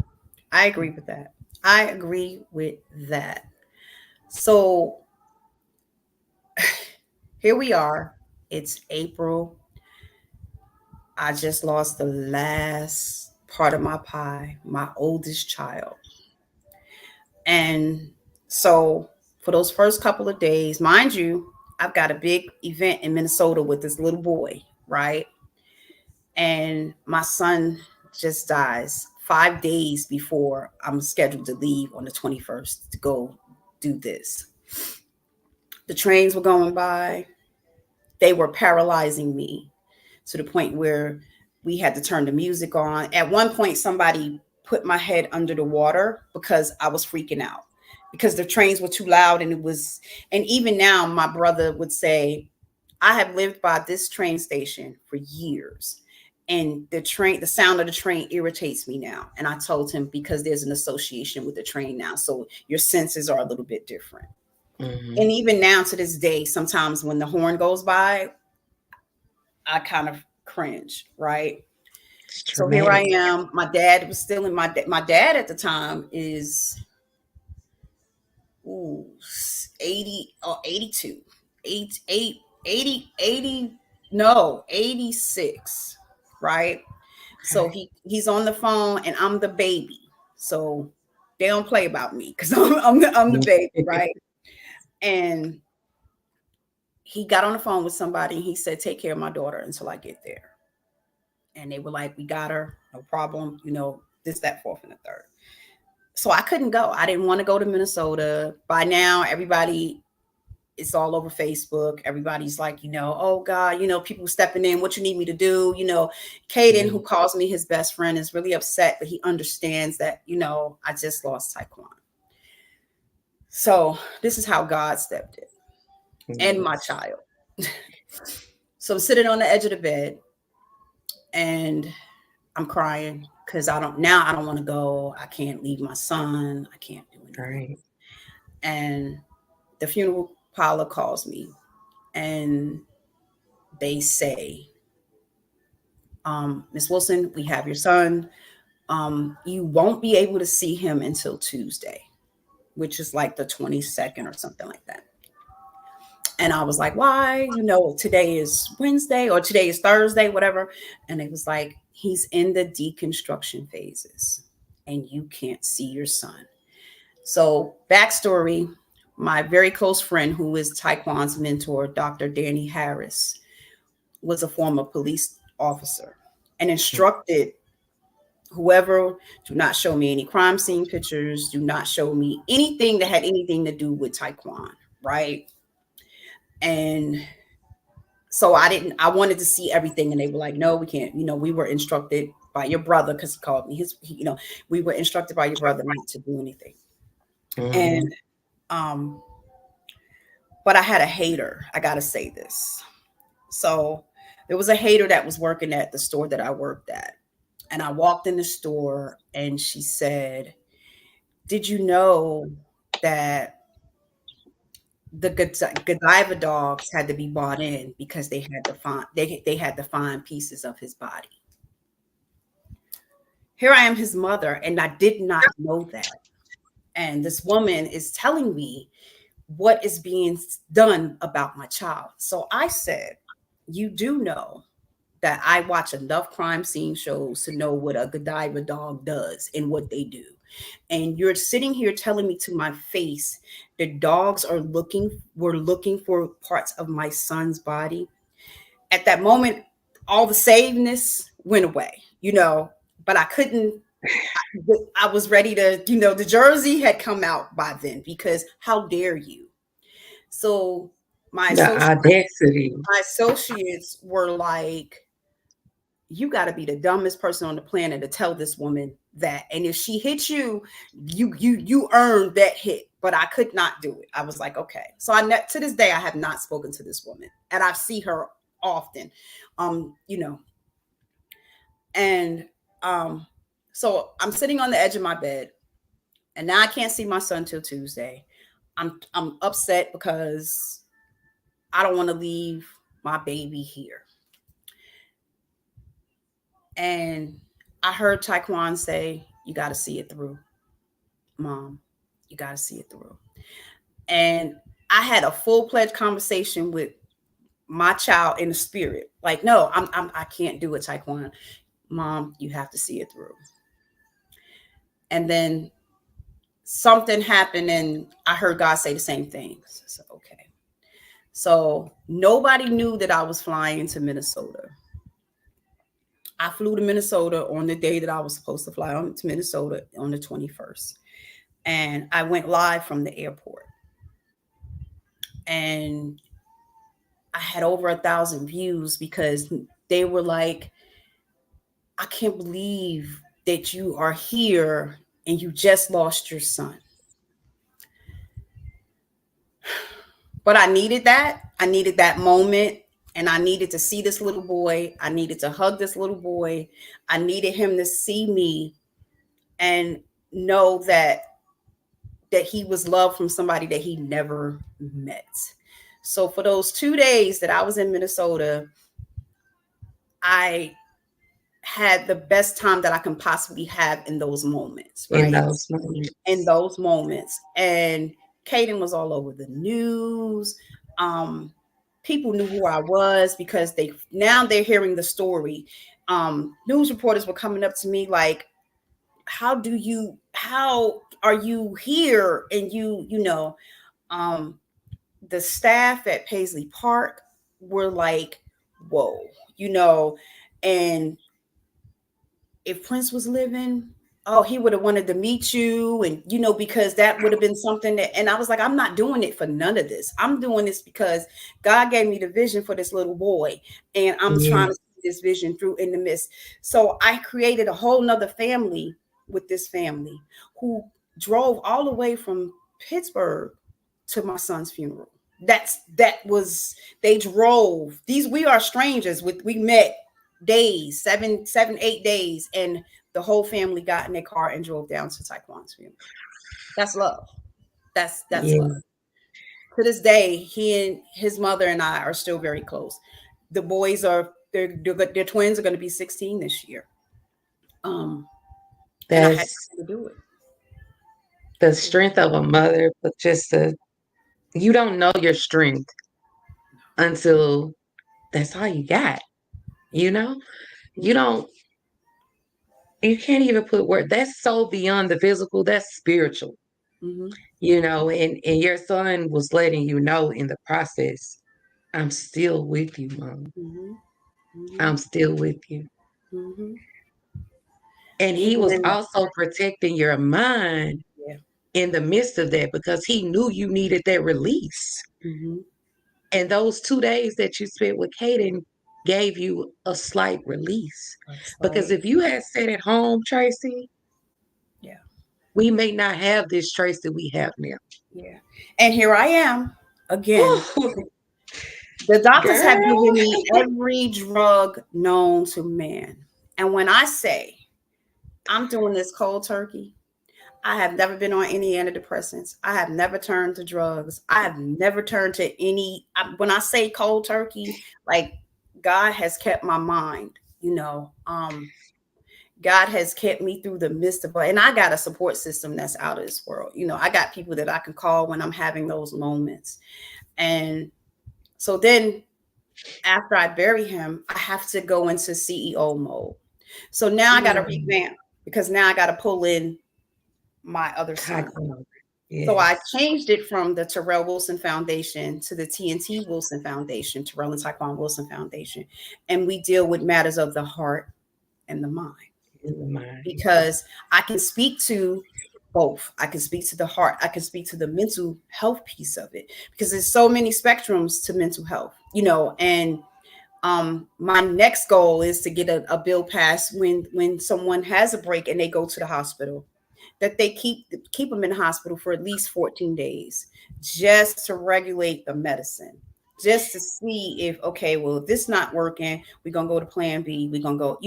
I agree with that. I agree with that. So here we are. It's April. I just lost the last part of my pie, my oldest child. And so for those first couple of days, mind you, I've got a big event in Minnesota with this little boy, right? And my son just dies 5 days before I'm scheduled to leave on the 21st to go do this. The trains were going by, they were paralyzing me to the point where we had to turn the music on. At one point, somebody put my head under the water because I was freaking out because the trains were too loud and it was, and even now, my brother would say, I have lived by this train station for years. And the sound of the train irritates me now. And I told him because there's an association with the train now. So your senses are a little bit different. Mhm. And even now to this day, sometimes when the horn goes by, I kind of cringe, right? It's So here I traumatic. am. My dad was still in my dad at the time is ooh, 80 or 82. 80, no, 86, right? So Okay. he's on the phone and I'm the baby. So they don't play about me because I'm the baby, right? And he got on the phone with somebody and he said, take care of my daughter until I get there. And they were like, we got her, no problem, this, that, fourth, and the third. So I couldn't go. I didn't want to go to Minnesota. By now, everybody, it's all over Facebook. Everybody's like, oh God, people stepping in, what you need me to do. Caden, who Mhm. calls me his best friend, is really upset, but he understands that, I just lost Taekwon. So this is how God stepped in and my Yes. child. So I'm sitting on the edge of the bed and I'm crying because I don't want to go. I can't leave my son. I can't do anything. Right. And the funeral parlor calls me and they say, Miss Wilson, we have your son. You won't be able to see him until Tuesday, which is like the 22nd or something like that. And I was like, why? Today is Wednesday or today is Thursday, whatever. And it was like, he's in the deconstruction phases and you can't see your son. So, backstory, my very close friend, who is Taekwon's mentor, Dr. Danny Harris, was a former police officer and instructed whoever, do not show me any crime scene pictures, do not show me anything that had anything to do with Taekwon, right? And so I wanted to see everything and they were like, no, we can't. We were instructed by your brother, because he called me we were instructed by your brother not to do anything. And Mhm. um but I had a hater, I gotta say this. So there was a hater that was working at the store that I worked at, and I walked in the store and she said, did you know that the Godiva dogs had to be bought in because they had to find pieces of his body? Here I am, his mother, and I did not know that. And this woman is telling me what is being done about my child. So I said, you do know that I watch enough crime scene shows to know what a Godiva dog does and what they do. And you're sitting here telling me to my face that dogs were looking for parts of my son's body. At that moment, all the sameness went away, but I couldn't. I was ready to, the jersey had come out by then because how dare you? So my The associates, audacity. my associates were like, you got to be the dumbest person on the planet to tell this woman that. And if she hits you, you earned that hit. But I could not do it. I was like, okay. So to this day I have not spoken to this woman, and I see her often. Um, you know, and um, so I'm sitting on the edge of my bed, and now I can't see my son till Tuesday. I'm upset because I don't want to leave my baby here. And I heard Taekwon say, you got to see it through, mom. You got to see it through. And I had a full fledged conversation with my child in the spirit. Like, no, I can't do it, Taekwon. Mom, you have to see it through. And then something happened, and I heard God say the same thing. So, okay. So nobody knew that I was flying to Minnesota. I flew to Minnesota on the day that I was supposed to fly on to Minnesota on the 21st. And I went live from the airport. And I had over 1,000 views because they were like, I can't believe that you are here and you just lost your son. But I needed that. I needed that moment. And I needed to see this little boy. I needed to hug this little boy. I needed him to see me and know that he was loved from somebody that he never met. So for those 2 days that I was in Minnesota, I had the best time that I can possibly have in those moments, in right? those moments. In those moments. And Caden was all over the news. Um, People knew who I was because they're hearing the story. News reporters were coming up to me like, how are you here? And um, the staff at Paisley Park were like, whoa, you know, and if Prince was living, oh, he would have wanted to meet you. And, because that would have been something that, and I was like, I'm not doing it for none of this. I'm doing this because God gave me the vision for this little boy. And I'm Yeah, trying to see this vision through in the midst. So I created a whole nother family with this family who drove all the way from Pittsburgh to my son's funeral. That was They drove these. We are strangers. We met days, 8 days, and the whole family got in their car and drove down to Taekwon's funeral. That's love. That's love. yeah, To this day, he and his mother and I are still very close. The boys are their twins are going to be 16 this year. Um, and I had that's to do it. the strength of a mother, but just you don't know your strength until that's all you got. You know, you don't, you can't even put word. That's so beyond the physical. That's spiritual. Mm-hmm. And your son was letting you know in the process, I'm still with you, mom. Mm-hmm. Mm-hmm. I'm still with you. Mm-hmm. And he Even was in the also protecting your mind yeah. in the midst of that because he knew you needed that release. Mm-hmm. And those 2 days that you spent with Kaden gave you a slight release. That's Because right. if you had sat at home, Tracy, Yeah. we may not have this Tracy that we have now. Yeah. And here I am again. Whew, The doctors have girl. given me every drug known to man. And when I say I'm doing this cold turkey, I have never been on any antidepressants. I have never turned to drugs. I have never turned to when I say cold turkey, like God has kept my mind, God has kept me through the midst of it. And I got a support system that's out of this world. I got people that I can call when I'm having those moments. And so then after I bury him, I have to go into CEO mode. So now I got to Mm, revamp because now I got to pull in my other son. Taekwondo. So I Yes. changed it from the Terrell Wilson Foundation to the TNT Wilson Foundation, Terrell and Taekwon Wilson Foundation. And we deal with matters of the heart and the mind In the mind. because I can speak to both. I can speak to the heart. I can speak to the mental health piece of it because there's so many spectrums to mental health, and my next goal is to get a bill passed when someone has a break and they go to the hospital, that they keep them in the hospital for at least 14 days just to regulate the medicine, just to see if, okay, well, if this not working, we're gonna go to plan B, we're gonna go,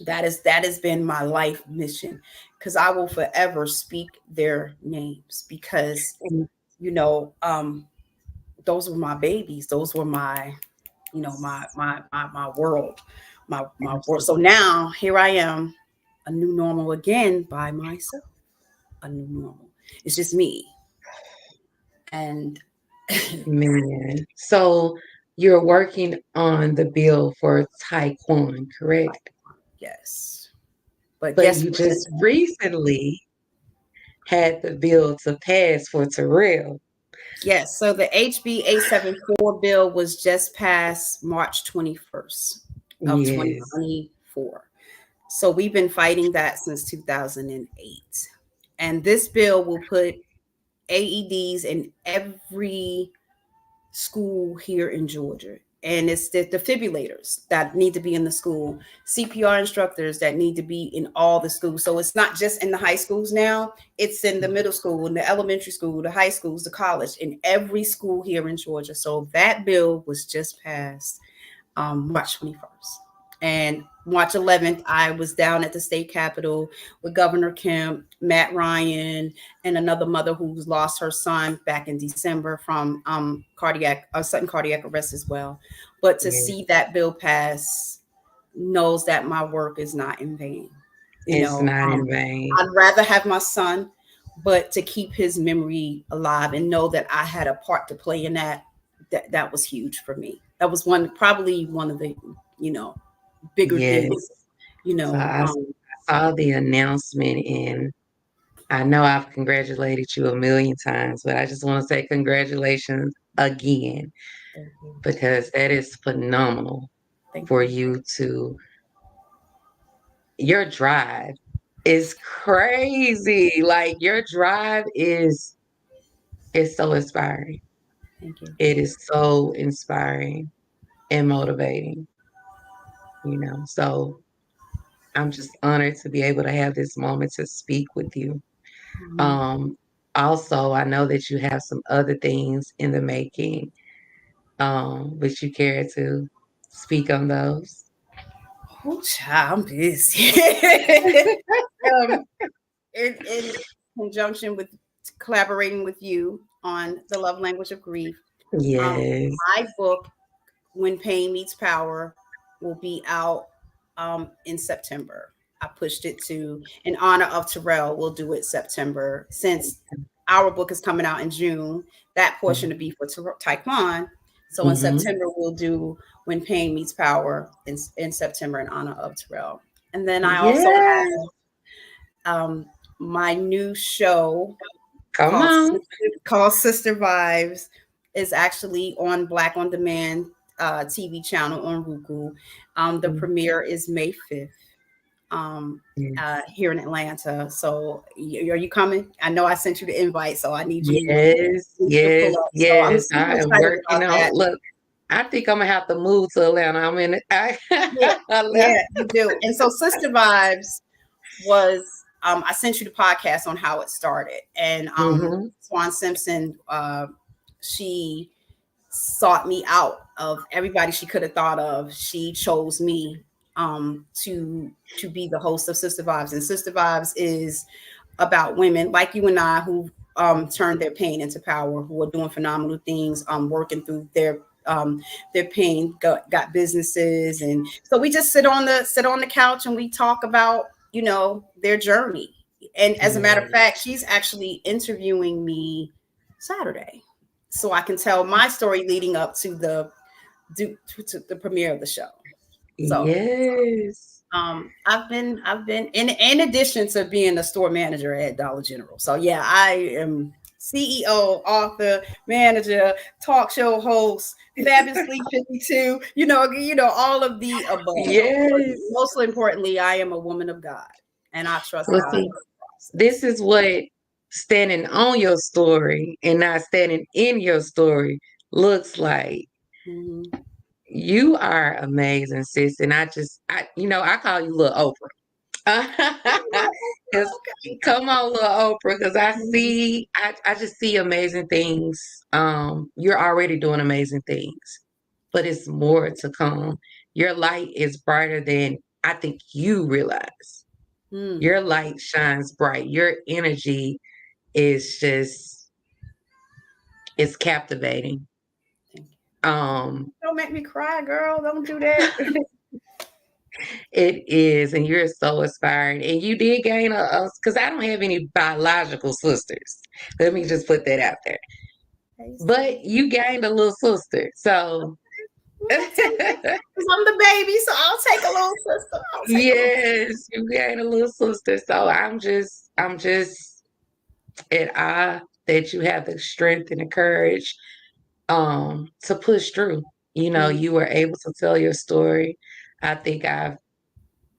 that has been my life mission, because I will forever speak their names because And you know um those were my babies, those were my my world, my world. So absolutely. now here I am, a new normal again by myself, a new normal. It's just me. And Man. So you're working on the bill for Taekwondo, correct? yes, but But guess you what? just recently had the bill to pass for Terrell. Yes. So the HB 874 bill was just passed March 21st of Yes. 2024. So we've been fighting that since 2008. And this bill will put AEDs in every school here in Georgia. And it's the defibrillators that need to be in the school, CPR instructors that need to be in all the schools. So it's not just in the high schools now, it's in the middle school, in the elementary school, the high schools, the college, in every school here in Georgia. So that bill was just passed March 21st. And March 11th, I was down at the state capitol with Governor Kemp, Matt Ryan, and another mother who's lost her son back in December from sudden cardiac arrest as well. But to Yes. see that bill pass knows that my work is not in vain. You It's know, not in vain. I'd rather have my son, but to keep his memory alive and know that I had a part to play in that was huge for me. That was probably one of the, you know, bigger Yes. things, you So know. I saw the announcement, and I know I've congratulated you a million times, but I just want to say congratulations again, Thank you. because that is phenomenal Thank for you. you to, your drive is crazy. Like your drive is so inspiring. Thank you. It is so inspiring and motivating, you know. So I'm just honored to be able to have this moment to speak with you. Mhm. Um, Also, I know that you have some other things in the making. Would you care to speak on those? Oh, child, I'm busy. um, in conjunction with collaborating with you on the love language of grief, um, Yes. my book When Pain Meets Power will be out in September. I pushed it to in honor of Terrell. We'll do it September since our book is coming out in June. That portion to be for Taekwon. So in Mm-hmm. September we'll do When Pain Meets Power in September in honor of Terrell. And then I also Yes. have my new show Come called on. called Sister Vibes is actually on Black on Demand TV channel on Roku. The Mm, premiere is May 5th yes. here in Atlanta. So are you coming? I know I sent you the invite, so I Yes. need you to pull Yes. up. So I'm Yes. super I am excited working about on, that. look, I think I'm gonna have to move to Atlanta. Yeah, Atlanta. yeah, you do. And so Sister Vibes was I sent you the podcast on how it started. And Mm-hmm. Swan Simpson, she sought me out of everybody she could have thought of. She chose me to be the host of Sister Vibes. And Sister Vibes is about women like you and I who turned their pain into power, who are doing phenomenal things, working through their pain, got businesses, and so we just sit on the couch and we talk about their journey. And as a matter of Yes. fact, she's actually interviewing me Saturday, so I can tell my story leading up to to the premiere of the show. So Yes. I've been in addition to being a store manager at Dollar General. So yeah, I am CEO, author, manager, talk show host, fabulously 52. All of the above. But Yes. most importantly, I am a woman of God, and I trust So God see, for the this process. is what standing on your story and not standing in your story looks like. Mhm. You are amazing, sis. And I call you little Oprah. Because come on, little Oprah, because Mhm. I just see amazing things. You're already doing amazing things, but it's more to come. Your light is brighter than I think you realize. Mm. Your light shines bright. Your energy is just, it's captivating. Thank you. Um, Don't make me cry, girl. Don't do that. it is, and you're so inspiring. And you did gain because I don't have any biological sisters. Let me just put that out there. Hey, But sis. you gained a little sister. So I'll take it. 'Cause I'm the baby, so I'll take a little sister. I'll take a little. yes, you gained a little sister. So I'm just at awe that you have the strength and the courage to push through. You know, Mm. you were able to tell your story. I think I've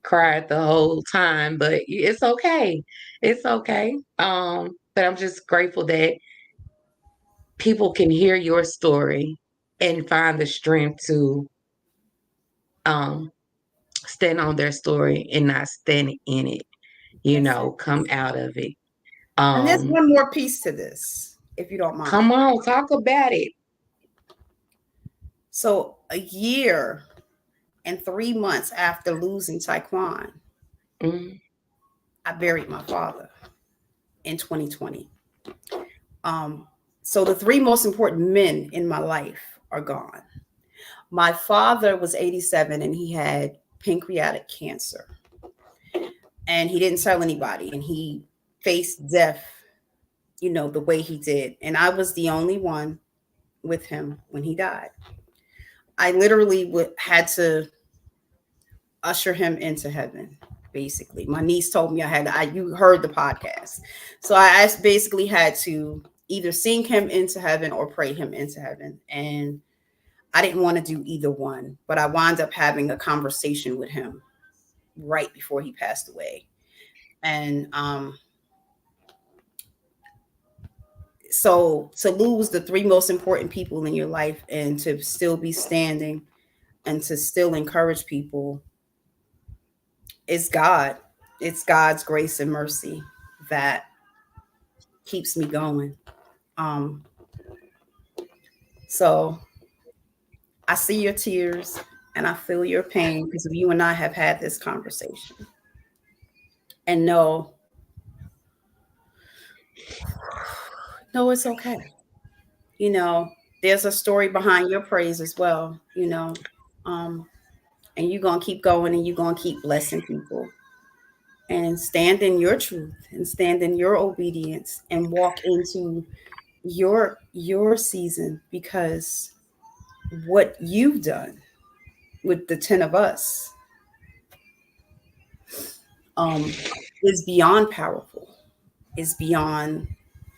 cried the whole time, but it's okay. It's okay. But I'm just grateful that people can hear your story and find the strength to um stand on their story and not stand in it, come Exactly. out of it. And there's Um, one more piece to this, if you don't mind. Come on, talk about it. So, a year and 3 months after losing Taekwon, Mm, I buried my father in 2020. Um, so, the three most important men in my life are gone. My father was 87 and he had pancreatic cancer. And he didn't tell anybody. And he faced death, the way he did. And I was the only one with him when he died. I literally had to usher him into heaven. Basically, my niece told me I had. You heard the podcast, so I basically had to either sing him into heaven or pray him into heaven, and I didn't want to do either one. But I wound up having a conversation with him right before he passed away, and so to lose the three most important people in your life and to still be standing and to still encourage people, it's God. It's God's grace and mercy that keeps me going. Um, so I see your tears and I feel your pain because you and I have had this conversation. And no, it's okay. You know, there's a story behind your praise as well, um, and you're going to keep going and you're going to keep blessing people and stand in your truth and stand in your obedience and walk into your season because what you've done with the 10 of us um, is beyond powerful, is beyond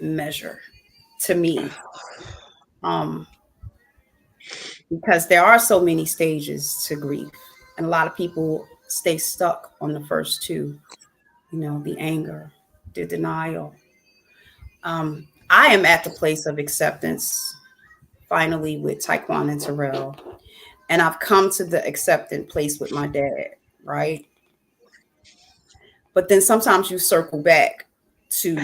measure to me. Um, because there are so many stages to grief, and a lot of people stay stuck on the first two, the anger, the denial. I am at the place of acceptance finally with Taekwon and Terrell, and I've come to the acceptant place with my dad, right? But then sometimes you circle back to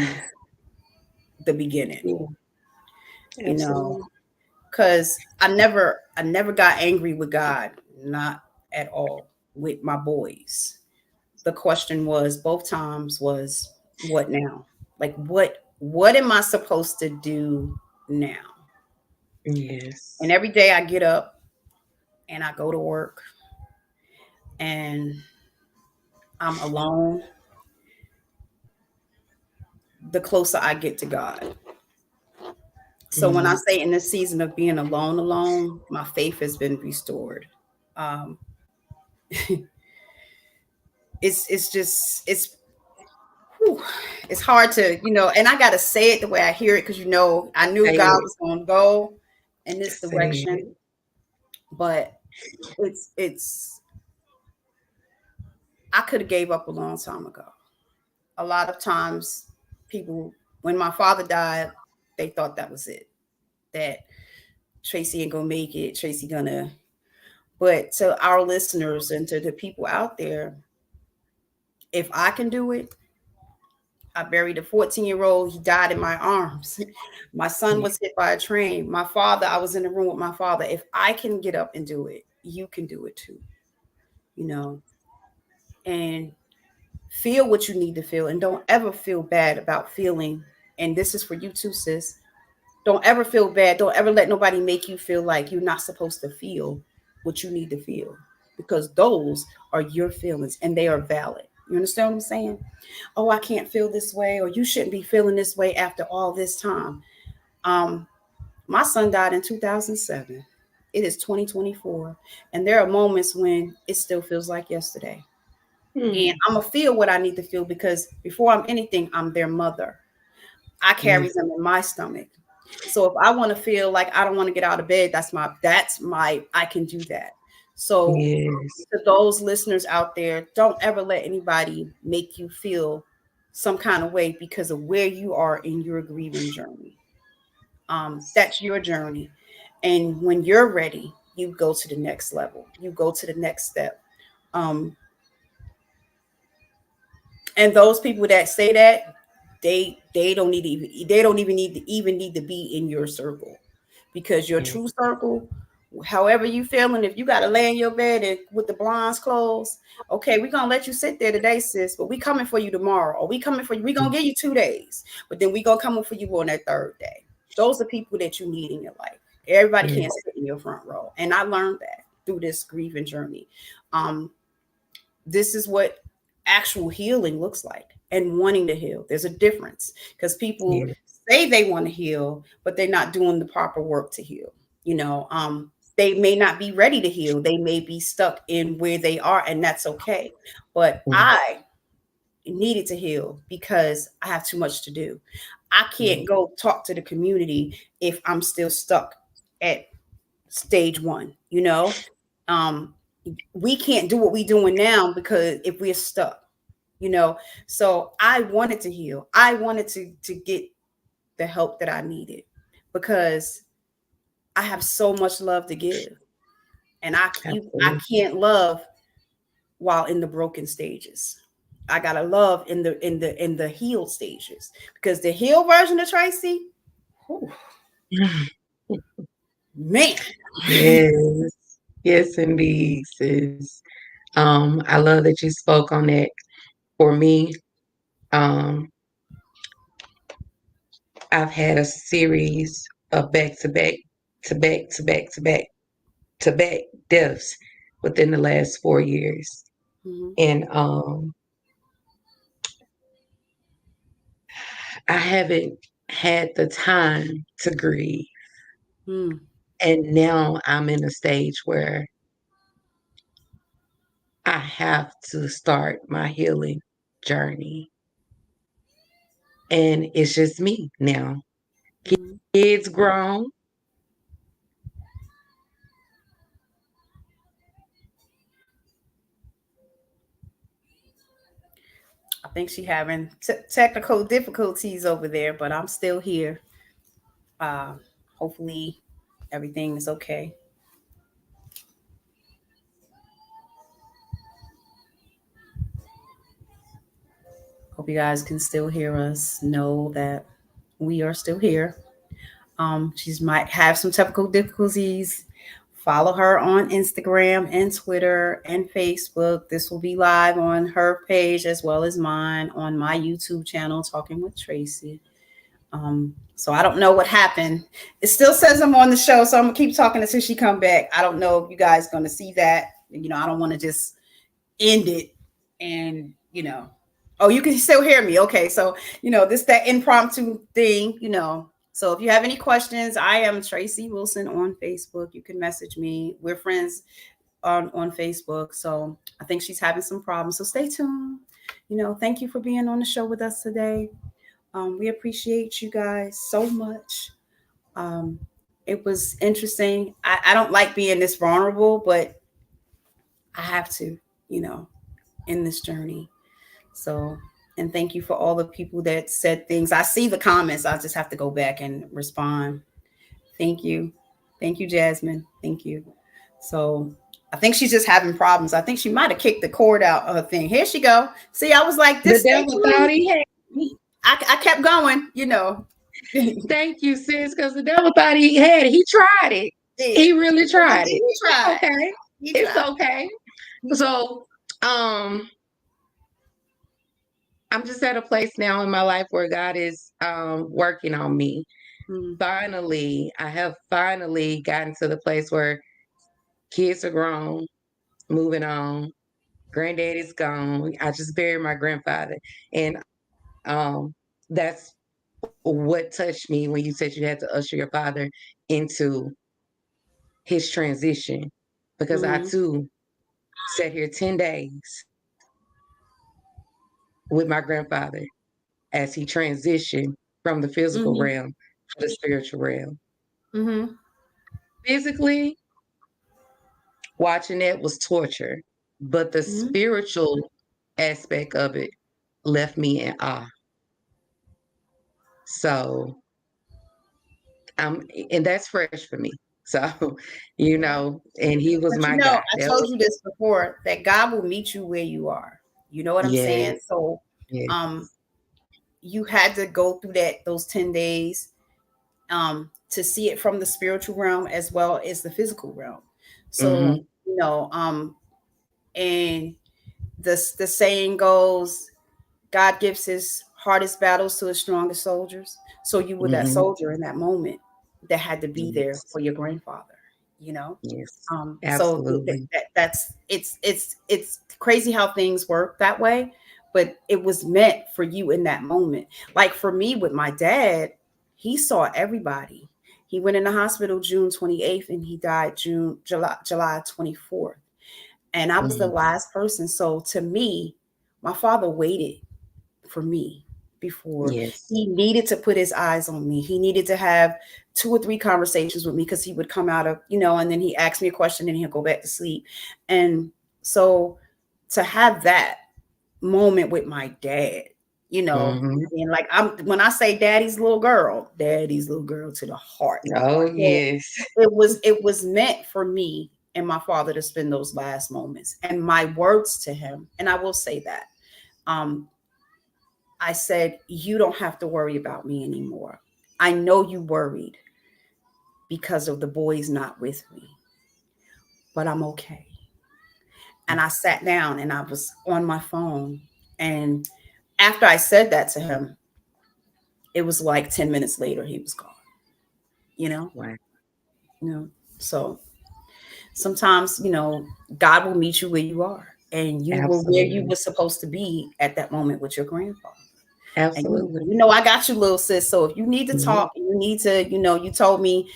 the beginning, yeah, you know, absolutely. because I never got angry with God, not at all with my boys. The question was both times was what now? Like what am I supposed to do now? And Yes. every day I get up and I go to work and I'm alone, the closer I get to God. So when I Mm, say in this season of being alone, my faith has been restored. Um, it's just whew, it's hard to and I gotta say it the way I hear it because I knew say God it. was gonna go in this Say direction, it. but it's I could have gave up a long time ago. A lot of times people when my father died, they thought that was it. That Tracy ain't gonna make it, Tracy gonna but to our listeners and to the people out there, if I can do it, I buried a 14-year-old. He died in my arms. My son Yeah. was hit by a train. My father, I was in the room with my father. If I can get up and do it, you can do it too, you know, and feel what you need to feel. And don't ever feel bad about feeling. And this is for you too, sis. Don't ever feel bad. Don't ever let nobody make you feel like you're not supposed to feel what you need to feel because those are your feelings and they are valid. You understand what I'm saying? Oh, I can't feel this way, or you shouldn't be feeling this way after all this time. Um, my son died in 2007. It is 2024, and there are moments when it still feels like yesterday. And Mm, I'm gonna feel what I need to feel because before I'm anything, I'm their mother. I carry Yes. them in my stomach. So if I want to feel like I don't want to get out of bed, that's my I can do that. So Yes. to those listeners out there, don't ever let anybody make you feel some kind of way because of where you are in your grieving journey. That's your journey. And when you're ready, you go to the next level. You go to the next step. Um, and those people that say that, they don't need to even they don't even need to be in your circle, because your Yes. true circle, however you feeling, if you got to lay in your bed and with the blinds closed, okay, we're gonna let you sit there today, sis, but we coming for you tomorrow, or we coming for you, we gonna give you 2 days, but then we gonna come for you on that third day. Those are people that you need in your life. Everybody can't Yes. sit in your front row, and I learned that through this grieving journey. um this is what actual healing looks like, and wanting to heal. There's a difference, because people Yes. say they want to heal, but they're not doing the proper work to heal. You know, they may not be ready to heal. They may be stuck in where they are, and that's okay. But Yes. I needed to heal because I have too much to do. I can't go talk to the community if I'm still stuck at stage one, you know? Um, we can't do what we're doing now because if we're stuck, you know. So I wanted to heal. I wanted to get the help that I needed, because I have so much love to give, and I Absolutely. can't love while in the broken stages. I gotta love in the healed stages, because the healed version of Tracy, whew, man. Yes. Yes, indeed, sis. I love that you spoke on that. For me, um, I've had a series of back to back to back to back to back to back deaths within the last 4 years. Mhm. And I haven't had the time to grieve. Mm. And now I'm in a stage where I have to start my healing journey. And it's just me now. Mhm. Kids grown. I think she having technical difficulties over there, but I'm still here. Uh, Hopefully everything is okay. Hope you guys can still hear us. Know that we are still here. She's might have some technical difficulties. Follow her on Instagram and Twitter and Facebook. This will be live on her page as well as mine on my YouTube channel, Talking with Tracy. So I don't know what happened. It still says I'm on the show, so I'm gonna keep talking until she come back. I don't know if you guys gonna see that. You know, I don't want to just end it, and oh, you can still hear me. Okay, so this that impromptu thing. So if you have any questions, I am Tracy Wilson on Facebook. You can message me. We're friends on Facebook. So I think she's having some problems, so stay tuned. Thank you for being on the show with us today. We appreciate you guys so much. um, it was interesting. I don't like being this vulnerable, but I have to, you know in this journey. So, and thank you for all the people that said things. I see the comments. I just have to go back and respond. Thank you. Thank you, Jasmine. Thank you. So, I think she's just having problems. I think she might have kicked the cord out of her thing. Here she go. See, I was like, The this stay devil thought tuned. he had me. I kept going. Thank you, sis, because the devil thought he had it. He tried it. Did. He really tried it. He It's tried. okay. He It's tried. okay. He tried. So, um, I'm just at a place now in my life where God is working on me. Mm, Finally, I have finally gotten to the place where kids are grown, moving on. Granddaddy's gone. I just buried my grandfather, and that's what touched me when you said you had to usher your father into his transition, because I mm, too sat here 10 days with my grandfather as he transitioned from the physical Mhm. realm to the spiritual realm. Mhm. Physically, watching it was torture, but the Mhm. spiritual aspect of it left me in awe. So, and that's fresh for me. So, Yeah. and he was But my guy. I That told was you this before that God will meet you where you are. You know what I'm yes, saying? So, yes. um, you had to go through those 10 days to see it from the spiritual realm as well as the physical realm. So, Mhm, and the saying goes, God gives his hardest battles to his strongest soldiers. So you were that mhm. soldier in that moment that had to be there Yes, for your grandfather, you know? yes. So Absolutely. that's it's crazy how things work that way, but it was meant for you in that moment. Like for me with my dad, he saw everybody. He went in the hospital June 28th and he died July 24th. And I was the Mhm. last person. So to me, my father waited for me before Yes. he needed to put his eyes on me. He needed to have 2 or 3 conversations with me because he would come out of, and then he asked me a question and he'll go back to sleep. And so to have that moment with my dad, Mhm. and like when I say daddy's little girl to the heart. Oh, So yes. it was meant for me and my father to spend those last moments. And my words to him, and I will say that. Um, I said, you don't have to worry about me anymore. I know you worried because of the boys not with me, but I'm okay. And I sat down and I was on my phone. And after I said that to him, it was like 10 minutes later, he was gone, you know? Wow. You know, so sometimes, God will meet you where you are. And you were where you Absolutely. were supposed to be at that moment with your grandfather. And Absolutely. I got you, little sis. So if you need to Mhm. talk, you need to, you told me,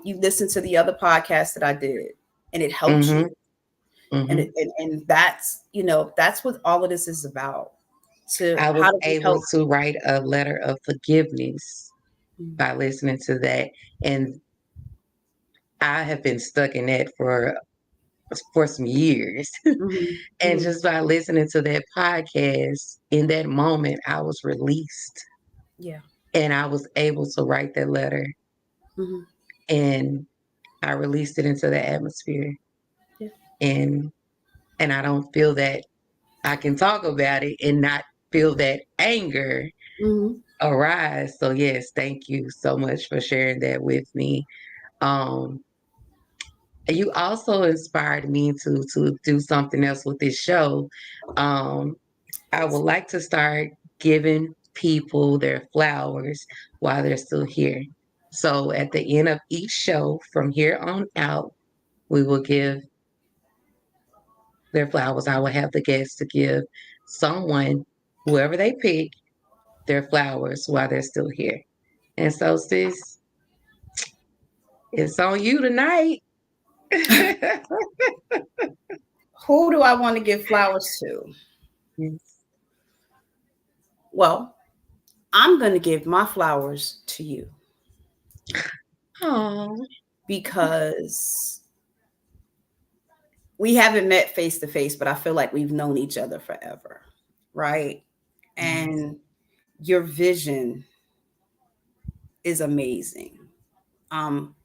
you listened to the other podcast that I did, and it helped you, Mhm. and Mhm. that's what all of this is about. To I how was do we able help? to write a letter of forgiveness Mm-hmm. by listening to that, and I have been stuck in that for some years. And Mm-hmm. just by listening to that podcast, in that moment, I was released Yeah. and I was able to write that letter Mm-hmm. and I released it into the atmosphere. Yeah. And I don't feel that I can talk about it and not feel that anger Mm-hmm. arise. So yes, thank you so much for sharing that with me. Um, you also inspired me to do something else with this show. Um, I would like to start giving people their flowers while they're still here. So at the end of each show from here on out, we will give their flowers. I will have the guests to give someone, whoever they pick, their flowers while they're still here. And so, sis, it's on you tonight. Who do I want to give flowers to? Yes. Well, I'm going to give my flowers to you Oh. because we haven't met face to face, but I feel like we've known each other forever, right? Yes. And your vision is amazing. Um,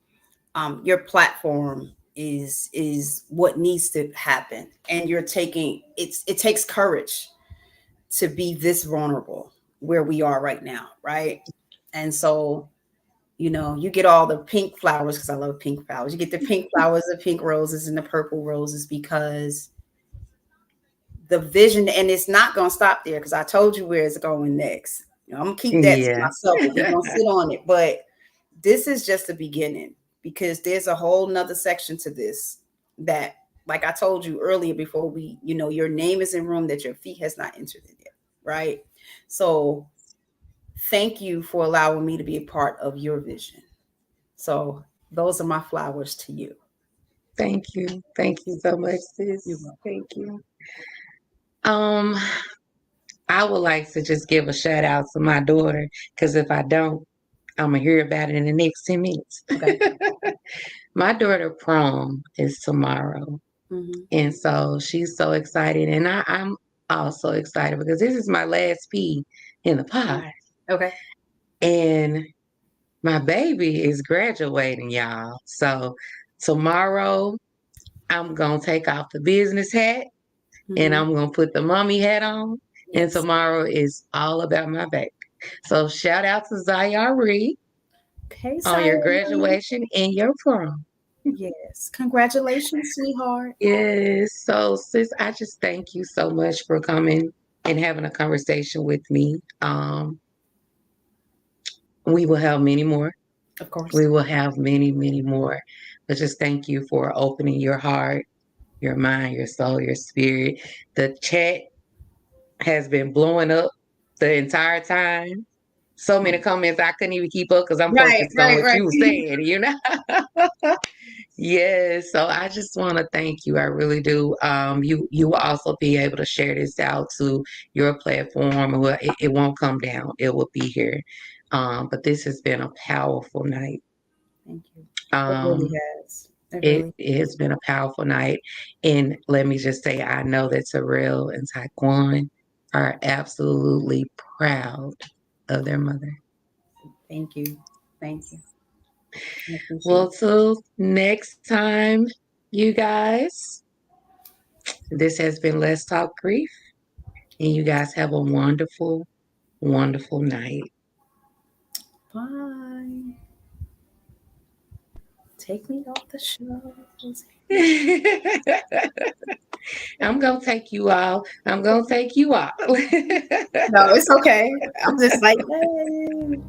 your platform is what needs to happen, and you're taking it takes courage to be this vulnerable where we are right now, right? And so you get all the pink flowers because I love pink flowers. You get the pink flowers, the pink roses, and the purple roses because the vision, and it's not going to stop there because I told you where it's going next. I'm gonna keep that to Yeah. myself, but we're gonna sit on it. But this is just the beginning because there's a whole nother section to this that, like I told you earlier before your name is in room that your feet has not entered it yet, right? So thank you for allowing me to be a part of your vision. So those are my flowers to you. Thank you. Thank you so much, You're sis. welcome. Thank you. Um, I would like to just give a shout out to my daughter because if I don't, I'm gonna hear about it in the next 10 minutes. Okay. My daughter prom is tomorrow. Hmm. And so she's so excited. And I'm also excited because this is my last pea in the pie. Okay. And my baby is graduating, y'all. So tomorrow I'm going to take off the business hat and Hmm. I'm going to put the mommy hat on. And Yes. tomorrow is all about my baby. So shout out to Zayari Okay, on your Sayuri. graduation and your prom. Yes. Congratulations, sweetheart. Yes. So, sis, I just thank you so much for coming and having a conversation with me. We will have many more. Of course. We will have many, many more. But just thank you for opening your heart, your mind, your soul, your spirit. The chat has been blowing up the entire time. So many comments I couldn't even keep up because I'm Right, focused on right, what right. you were saying, you know? Yes, so I just want to thank you. I really do. You will also be able to share this out to your platform. Well, it won't come down. It will be here. But this has been a powerful night. Thank you. It really Um, has. It it, really. it has been a powerful night, and let me just say, I know that Terrell and Taekwon are absolutely proud of their mother. Thank you. Thank you. I appreciate Well, it. till next time, you guys. This has been Let's Talk Grief. And you guys have a wonderful, wonderful night. Bye. Take me off the shelves. I'm going to take you all. I'm going to take you all. No, it's okay. I'm just like, hey.